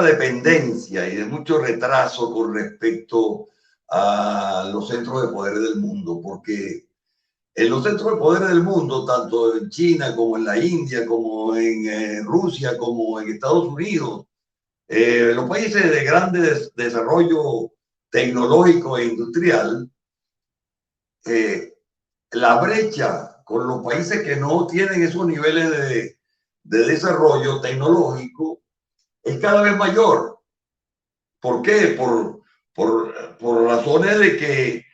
dependencia y de mucho retraso con respecto a los centros de poder del mundo, porque en los centros de poder del mundo, tanto en China como en la India, como en Rusia, como en Estados Unidos, los países de grande desarrollo tecnológico e industrial, eh, la brecha con los países que no tienen esos niveles de desarrollo tecnológico es cada vez mayor. ¿Por qué? Por razones de que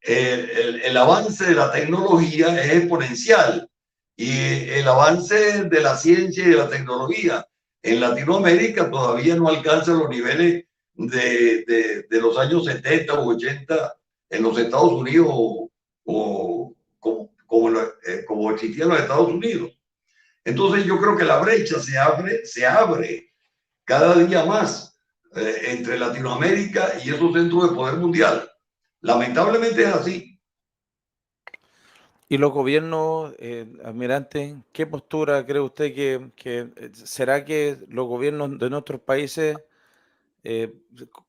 el avance de la tecnología es exponencial y el avance de la ciencia y de la tecnología en Latinoamérica todavía no alcanza los niveles de los años 70 u 80 en los Estados Unidos o como existía en los Estados Unidos. Entonces yo creo que la brecha se abre cada día más entre Latinoamérica y esos centros de poder mundial. Lamentablemente es así. Y los gobiernos, almirante, ¿qué postura cree usted será que los gobiernos de nuestros países eh,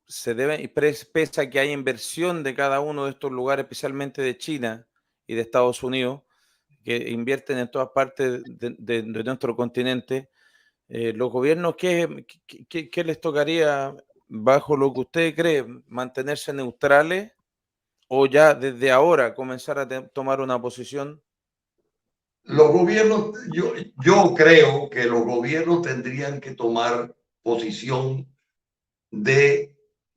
se deben, y pese a que hay inversión de cada uno de estos lugares, especialmente de China y de Estados Unidos, que invierten en todas partes de nuestro continente, los gobiernos, ¿qué les tocaría, bajo lo que usted cree, mantenerse neutrales o ya desde ahora comenzar a tomar una posición? Los gobiernos, yo creo que los gobiernos tendrían que tomar posición de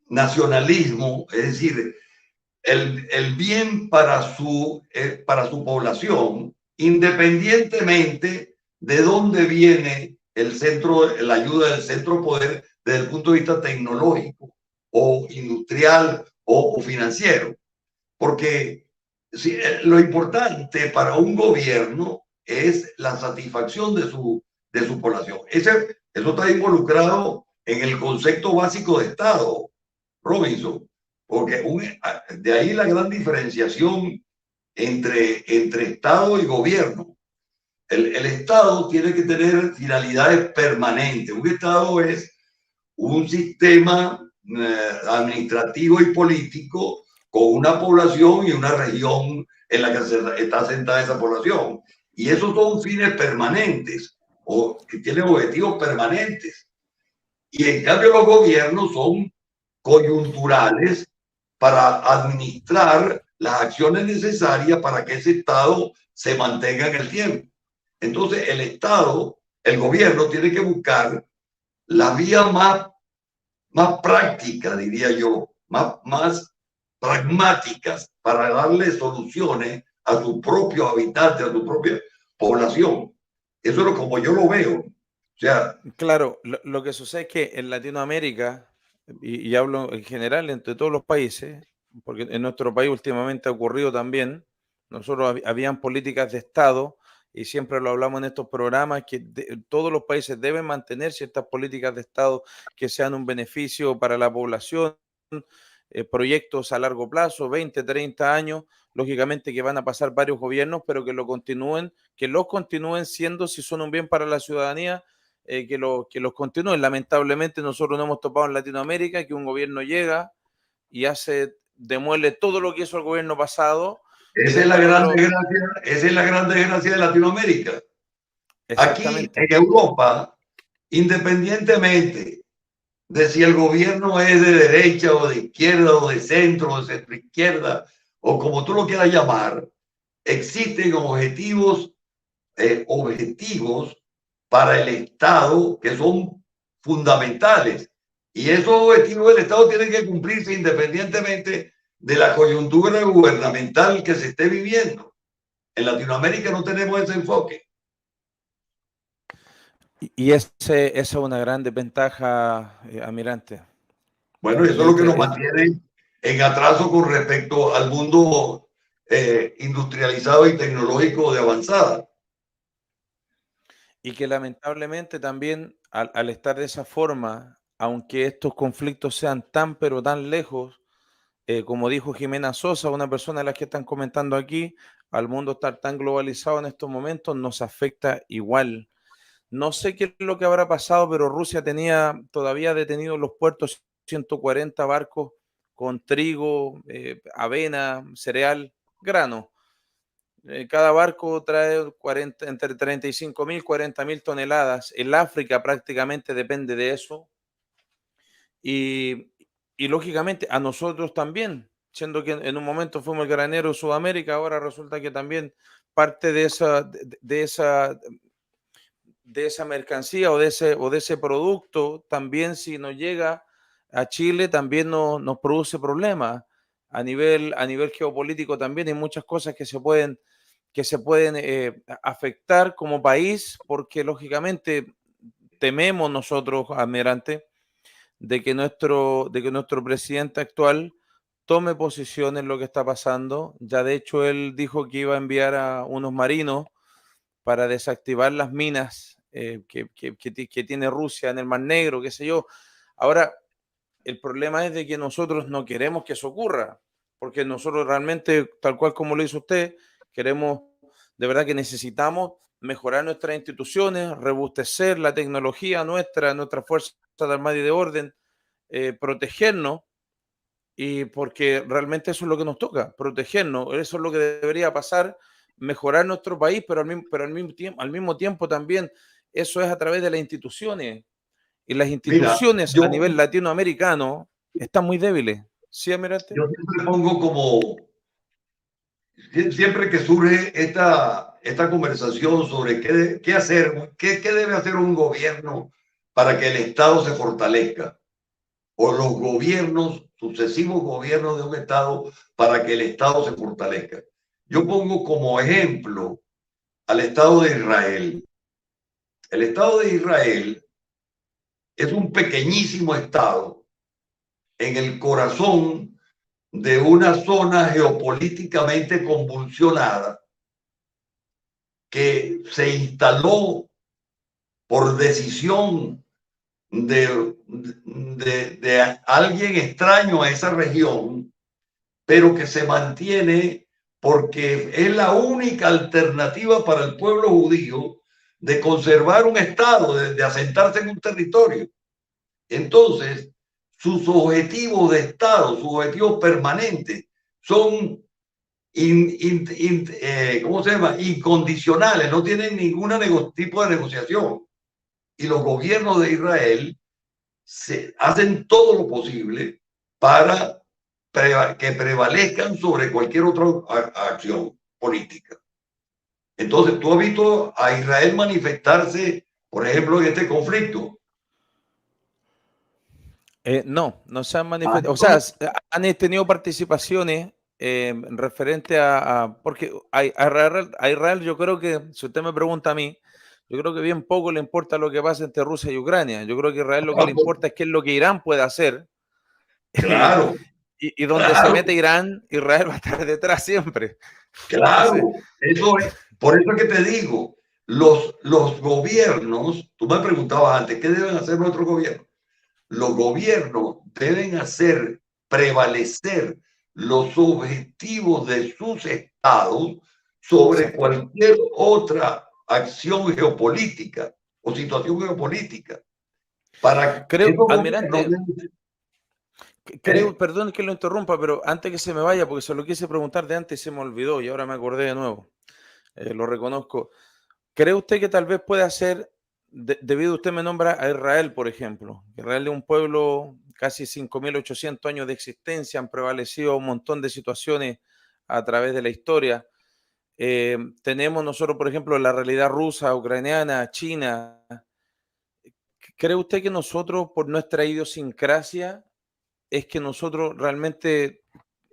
nacionalismo, es decir, el bien para su población, independientemente de dónde viene la ayuda del centro poder desde el punto de vista tecnológico o industrial o financiero. Porque sí, lo importante para un gobierno es la satisfacción de su población. Eso está involucrado en el concepto básico de Estado, Robinson, porque de ahí la gran diferenciación entre Estado y gobierno. El Estado tiene que tener finalidades permanentes. Un Estado es un sistema administrativo y político con una población y una región en la que está sentada esa población. Y esos son fines permanentes o que tienen objetivos permanentes. Y en cambio los gobiernos son coyunturales para administrar las acciones necesarias para que ese Estado se mantenga en el tiempo. Entonces el Estado, el gobierno tiene que buscar la vía más práctica, diría yo, más pragmáticas para darle soluciones a sus propios habitantes, a su propia población. Eso es como yo lo veo. O sea, Claro, lo que sucede es que en Latinoamérica, y hablo en general entre todos los países, porque en nuestro país últimamente ha ocurrido también, nosotros habían políticas de Estado, y siempre lo hablamos en estos programas, que todos los países deben mantener ciertas políticas de Estado que sean un beneficio para la población, proyectos a largo plazo, 20, 30 años, lógicamente que van a pasar varios gobiernos, pero que los continúen siendo, si son un bien para la ciudadanía, que los continúen. Lamentablemente nosotros no hemos topado en Latinoamérica que un gobierno llega y demuele todo lo que hizo el gobierno pasado y esa es la después gran otro. desgracia, esa es la gran desgracia de Latinoamérica. Aquí Exactamente. en Europa, independientemente de si el gobierno es de derecha o de izquierda o de centro o de centro izquierda o como tú lo quieras llamar, existen objetivos para el Estado que son fundamentales. Y esos objetivos del Estado tienen que cumplirse independientemente de la coyuntura gubernamental que se esté viviendo. En Latinoamérica no tenemos ese enfoque. Y esa es una gran desventaja, almirante. Bueno, eso es lo que nos mantiene en atraso con respecto al mundo industrializado y tecnológico de avanzada. Y que lamentablemente también al estar de esa forma, aunque estos conflictos sean tan pero tan lejos, como dijo Jimena Sosa, una persona de las que están comentando aquí, al mundo estar tan globalizado en estos momentos nos afecta igual. No sé qué es lo que habrá pasado, pero Rusia tenía todavía detenidos en los puertos 140 barcos con trigo, avena, cereal, grano. Cada barco trae 40, entre 35.000 y 40.000 toneladas. El África prácticamente depende de eso. Y, y lógicamente a nosotros también, siendo que en un momento fuimos el granero de Sudamérica, ahora resulta que también parte de esa mercancía o de ese producto, también si nos llega a Chile, también nos produce problemas. A nivel geopolítico también hay muchas cosas que se pueden afectar como país, porque lógicamente tememos nosotros, Almirante, de que nuestro presidente actual tome posición en lo que está pasando. Ya de hecho él dijo que iba a enviar a unos marinos para desactivar las minas que tiene Rusia en el Mar Negro, qué sé yo. Ahora, el problema es de que nosotros no queremos que eso ocurra, porque nosotros realmente, tal cual como lo hizo usted, queremos, de verdad que necesitamos mejorar nuestras instituciones, robustecer la tecnología nuestra fuerza de armada y de orden, protegernos, y porque realmente eso es lo que nos toca, protegernos, eso es lo que debería pasar, mejorar nuestro país, pero al mismo tiempo también eso es a través de las instituciones, y las Mira, instituciones a yo, nivel latinoamericano están muy débiles. ¿Sí, Almirante? yo siempre pongo como, siempre que surge esta conversación sobre qué hacer, qué debe hacer un gobierno para que el Estado se fortalezca, o los gobiernos, sucesivos gobiernos de un Estado, para que el Estado se fortalezca. Yo pongo como ejemplo al Estado de Israel. El Estado de Israel es un pequeñísimo Estado en el corazón de una zona geopolíticamente convulsionada que se instaló por decisión de alguien extraño a esa región, pero que se mantiene porque es la única alternativa para el pueblo judío de conservar un estado, de asentarse en un territorio. Entonces, sus objetivos de estado, sus objetivos permanentes son ¿cómo se llama? Incondicionales, no tienen ningún tipo de negociación. Y los gobiernos de Israel hacen todo lo posible para que prevalezcan sobre cualquier otra acción política. Entonces, tú has visto a Israel manifestarse, por ejemplo, en este conflicto. No, no se han manifestado. O sea, han tenido participaciones referente porque a Israel yo creo que, si usted me pregunta a mí, yo creo que bien poco le importa lo que pasa entre Rusia y Ucrania. Yo creo que a Israel lo que le importa es qué es lo que Irán puede hacer. Claro, Y donde se claro, mete Irán, Israel va a estar detrás siempre. Entonces, claro. Eso es, por eso es que te digo, los gobiernos, tú me preguntabas antes, ¿qué deben hacer nuestros gobiernos? Los gobiernos deben hacer prevalecer los objetivos de sus estados sobre exacto. cualquier otra acción geopolítica o situación geopolítica. Para Creo, esos gobiernos, almirante, ¿eh? perdón que lo interrumpa, pero antes que se me vaya, porque se lo quise preguntar de antes y se me olvidó y ahora me acordé de nuevo. Lo reconozco. ¿Cree usted que tal vez pueda ser, debido a usted me nombra a Israel, por ejemplo? Israel es un pueblo, casi 5.800 años de existencia, han prevalecido un montón de situaciones a través de la historia. Tenemos nosotros, por ejemplo, la realidad rusa, ucraniana, china. ¿Cree usted que nosotros, por nuestra idiosincrasia, es que nosotros realmente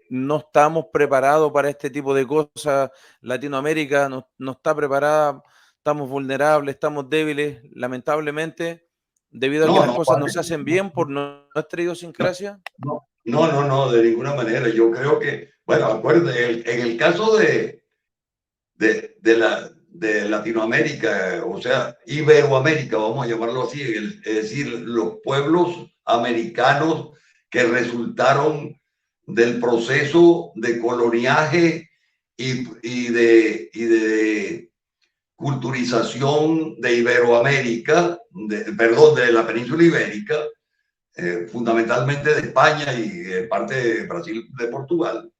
no estamos preparados para este tipo de cosas? Latinoamérica no está preparada, estamos vulnerables, estamos débiles, lamentablemente, debido a que No, las no, cosas no se hacen bien por nuestra idiosincrasia. no, de ninguna manera. Yo creo que, bueno, acuérdate, en el caso de Latinoamérica, o sea, Iberoamérica, vamos a llamarlo así, es decir, los pueblos americanos que resultaron del proceso de coloniaje y de culturización de Iberoamérica, perdón, de la península ibérica, fundamentalmente de España y parte de Brasil, de Portugal.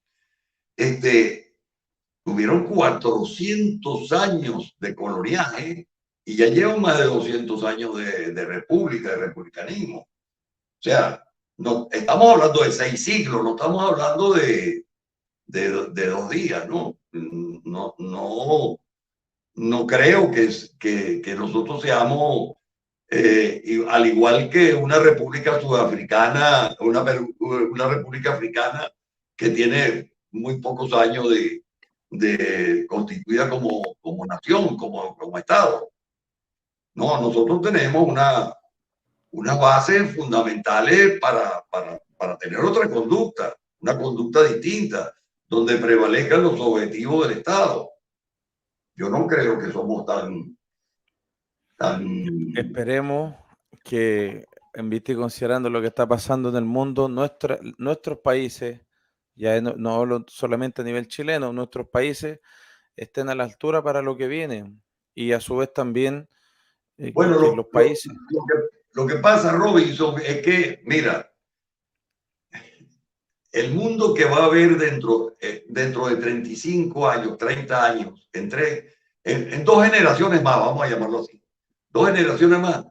Tuvieron 400 años de coloniaje y ya llevan más de 200 años de república, de republicanismo. O sea, no, estamos hablando de 6 siglos, no estamos hablando de 2 días, ¿no? No creo que nosotros seamos, al igual que una república sudafricana, una república africana que tiene muy pocos años de constituida como nación, como Estado. No, nosotros tenemos unas bases fundamentales para tener otra conducta, una conducta distinta, donde prevalezcan los objetivos del Estado. Yo no creo que somos tan... Esperemos que, en vista y considerando lo que está pasando en el mundo, nuestros países, ya no hablo solamente a nivel chileno, nuestros países estén a la altura para lo que viene y a su vez también Bueno, que los países... lo que pasa, Robinson, es que, mira, el mundo que va a haber dentro de 35 años, 30 años, en 2 generaciones más, vamos a llamarlo así, 2 generaciones más,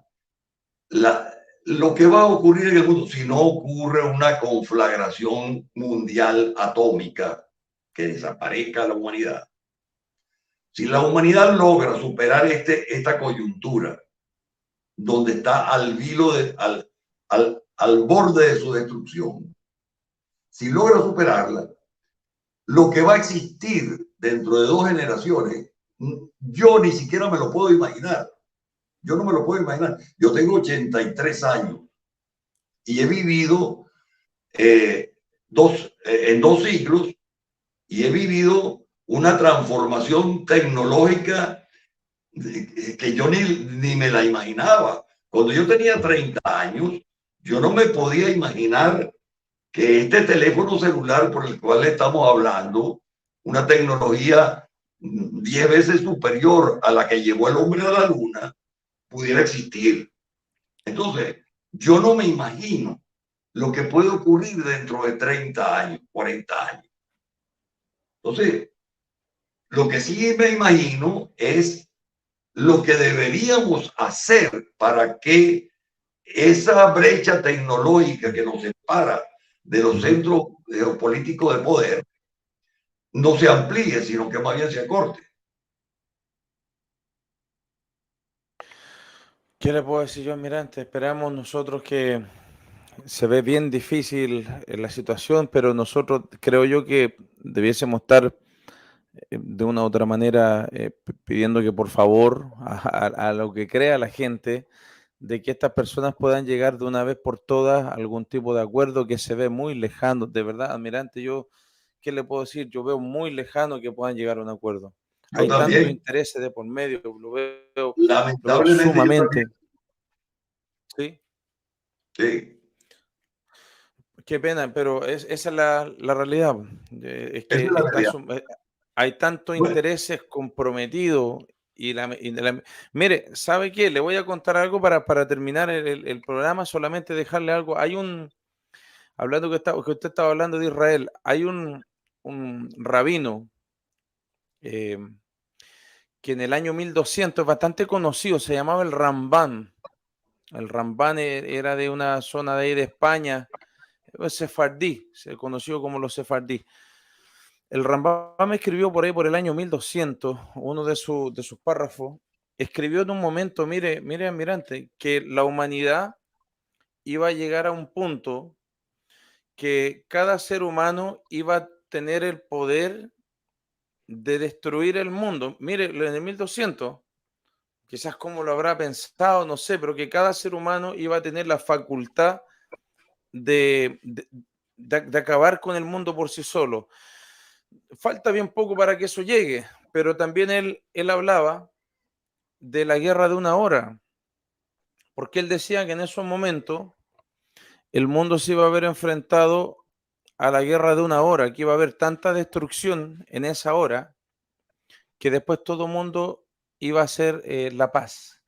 lo que va a ocurrir en el mundo, si no ocurre una conflagración mundial atómica que desaparezca la humanidad, si la humanidad logra superar esta coyuntura, donde está al borde de su destrucción, si logra superarla, lo que va a existir dentro de 2 generaciones, yo ni siquiera me lo puedo imaginar. Yo no me lo puedo imaginar. Yo tengo 83 años y he vivido en 2 siglos y he vivido una transformación tecnológica que yo ni me la imaginaba. Cuando yo tenía 30 años, yo no me podía imaginar que este teléfono celular por el cual estamos hablando, una tecnología 10 veces superior a la que llevó el hombre a la luna, pudiera existir. Entonces, yo no me imagino lo que puede ocurrir dentro de 30 años, 40 años. Entonces, lo que sí me imagino es lo que deberíamos hacer para que esa brecha tecnológica que nos separa de los centros geopolíticos de poder no se amplíe, sino que más bien se acorte. ¿Qué le puedo decir yo, almirante? Esperamos nosotros que se ve bien difícil la situación, pero nosotros creo yo que debiésemos estar de una u otra manera pidiendo que por favor a lo que crea la gente, de que estas personas puedan llegar de una vez por todas a algún tipo de acuerdo que se ve muy lejano. De verdad, almirante, yo, ¿qué le puedo decir? Yo veo muy lejano que puedan llegar a un acuerdo. Yo Hay tantos también, intereses de por medio, lo veo lamentablemente, yo sumamente. también. ¿Sí? Sí. Qué pena, pero esa es la realidad. Es Esa que es la realidad. hay tantos Bueno, intereses comprometidos mire, ¿sabe qué? Le voy a contar algo para terminar el programa, solamente dejarle algo. Hablando que usted estaba hablando de Israel, hay un rabino eh, que en el año 1200 es bastante conocido, se llamaba el Rambán. El Rambán era de una zona de ahí de España, sefardí, se conoció como los sefardí. El Rambam escribió por ahí por el año 1200, uno de sus párrafos, escribió en un momento, mire, almirante, que la humanidad iba a llegar a un punto que cada ser humano iba a tener el poder de destruir el mundo. Mire, en el 1200, quizás como lo habrá pensado, no sé, pero que cada ser humano iba a tener la facultad de acabar con el mundo por sí solo. Falta bien poco para que eso llegue, pero también él hablaba de la guerra de una hora, porque él decía que en esos momentos el mundo se iba a ver enfrentado a la guerra de una hora, que iba a haber tanta destrucción en esa hora, que después todo el mundo iba a hacer la paz.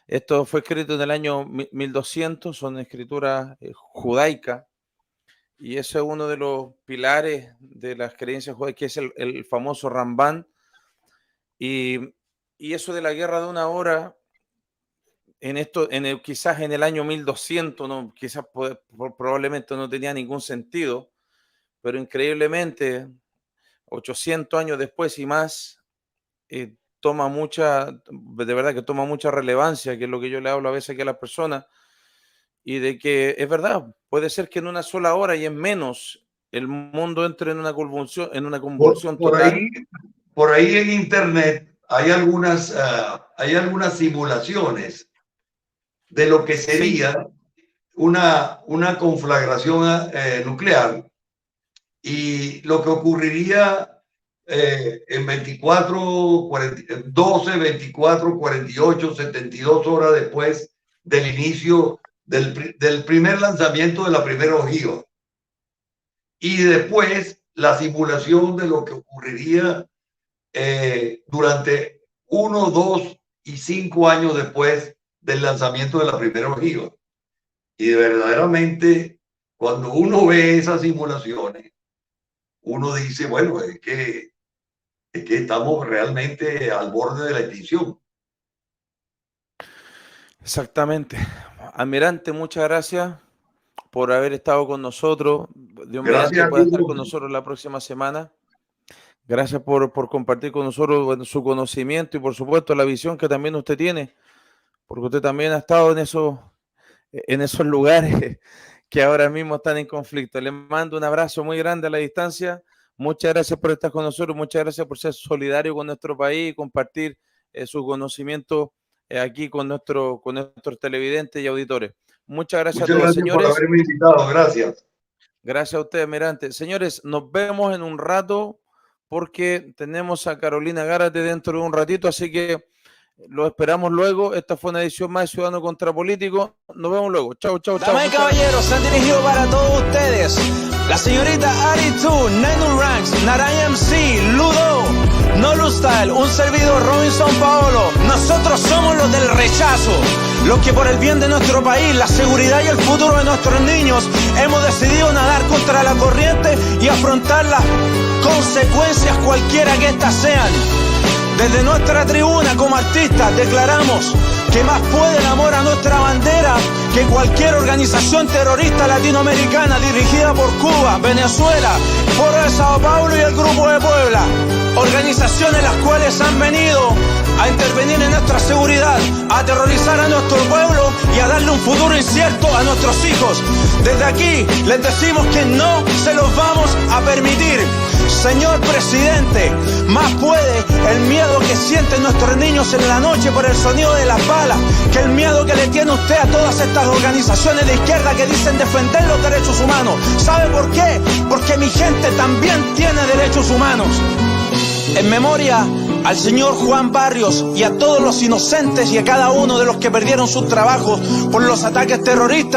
Esto fue escrito en el año 1200, son escrituras judaicas, y eso es uno de los pilares de las creencias judaicas, que es el famoso Rambán. Y eso de la guerra de una hora, quizás en el año 1200, no, quizás probablemente no tenía ningún sentido, pero increíblemente 800 años después y más, de verdad que toma mucha relevancia, que es lo que yo le hablo a veces aquí a las personas, y de que es verdad, puede ser que en una sola hora y en menos el mundo entre en una convulsión total. Por ahí en internet hay algunas simulaciones de lo que sería una conflagración nuclear, y lo que ocurriría en 12, 24, 48, 72 horas después del inicio del primer lanzamiento de la primera ojiva. Y después la simulación de lo que ocurriría durante 1, 2 y 5 años después del lanzamiento de la primera ojiva. Y verdaderamente, cuando uno ve esas simulaciones, uno dice, bueno, es que estamos realmente al borde de la extinción. Exactamente. Almirante, muchas gracias por haber estado con nosotros. Dios mediante pueda estar con nosotros la próxima semana. Gracias por compartir con nosotros su conocimiento y, por supuesto, la visión que también usted tiene, porque usted también ha estado en esos lugares que ahora mismo están en conflicto. Le mando un abrazo muy grande a la distancia. Muchas gracias por estar con nosotros. Muchas gracias por ser solidario con nuestro país y compartir su conocimiento aquí con nuestros televidentes y auditores. Muchas gracias a todos, señores. Por haberme invitado. Gracias. Gracias a ustedes, Almirante. Señores, nos vemos en un rato, porque tenemos a Carolina Gárate dentro de un ratito, así que lo esperamos luego. Esta fue una edición más de Ciudadano Contra Político. Nos vemos luego. Chau, chau, chau. Damas y caballeros, se han dirigido para todos ustedes la señorita Aritu, Nenu Ranks, Narayan MC, Ludo, Nolu Style, un servidor Robinson Paolo. Nosotros somos los del rechazo, los que por el bien de nuestro país, la seguridad y el futuro de nuestros niños, hemos decidido nadar contra la corriente y afrontar las consecuencias cualquiera que éstas sean. Desde nuestra tribuna como artistas declaramos que más puede el amor a nuestra bandera que cualquier organización terrorista latinoamericana dirigida por Cuba, Venezuela, Foro de Sao Paulo y el Grupo de Puebla. Organizaciones las cuales han venido a intervenir en nuestra seguridad, a aterrorizar a nuestro pueblo y a darle un futuro incierto a nuestros hijos. Desde aquí les decimos que no se los vamos a permitir. Señor presidente, más puede el miedo que sienten nuestros niños en la noche por el sonido de las balas que el miedo que le tiene usted a todas estas organizaciones de izquierda que dicen defender los derechos humanos. ¿Sabe por qué? Porque mi gente también tiene derechos humanos. En memoria al señor Juan Barrios y a todos los inocentes y a cada uno de los que perdieron sus trabajos por los ataques terroristas.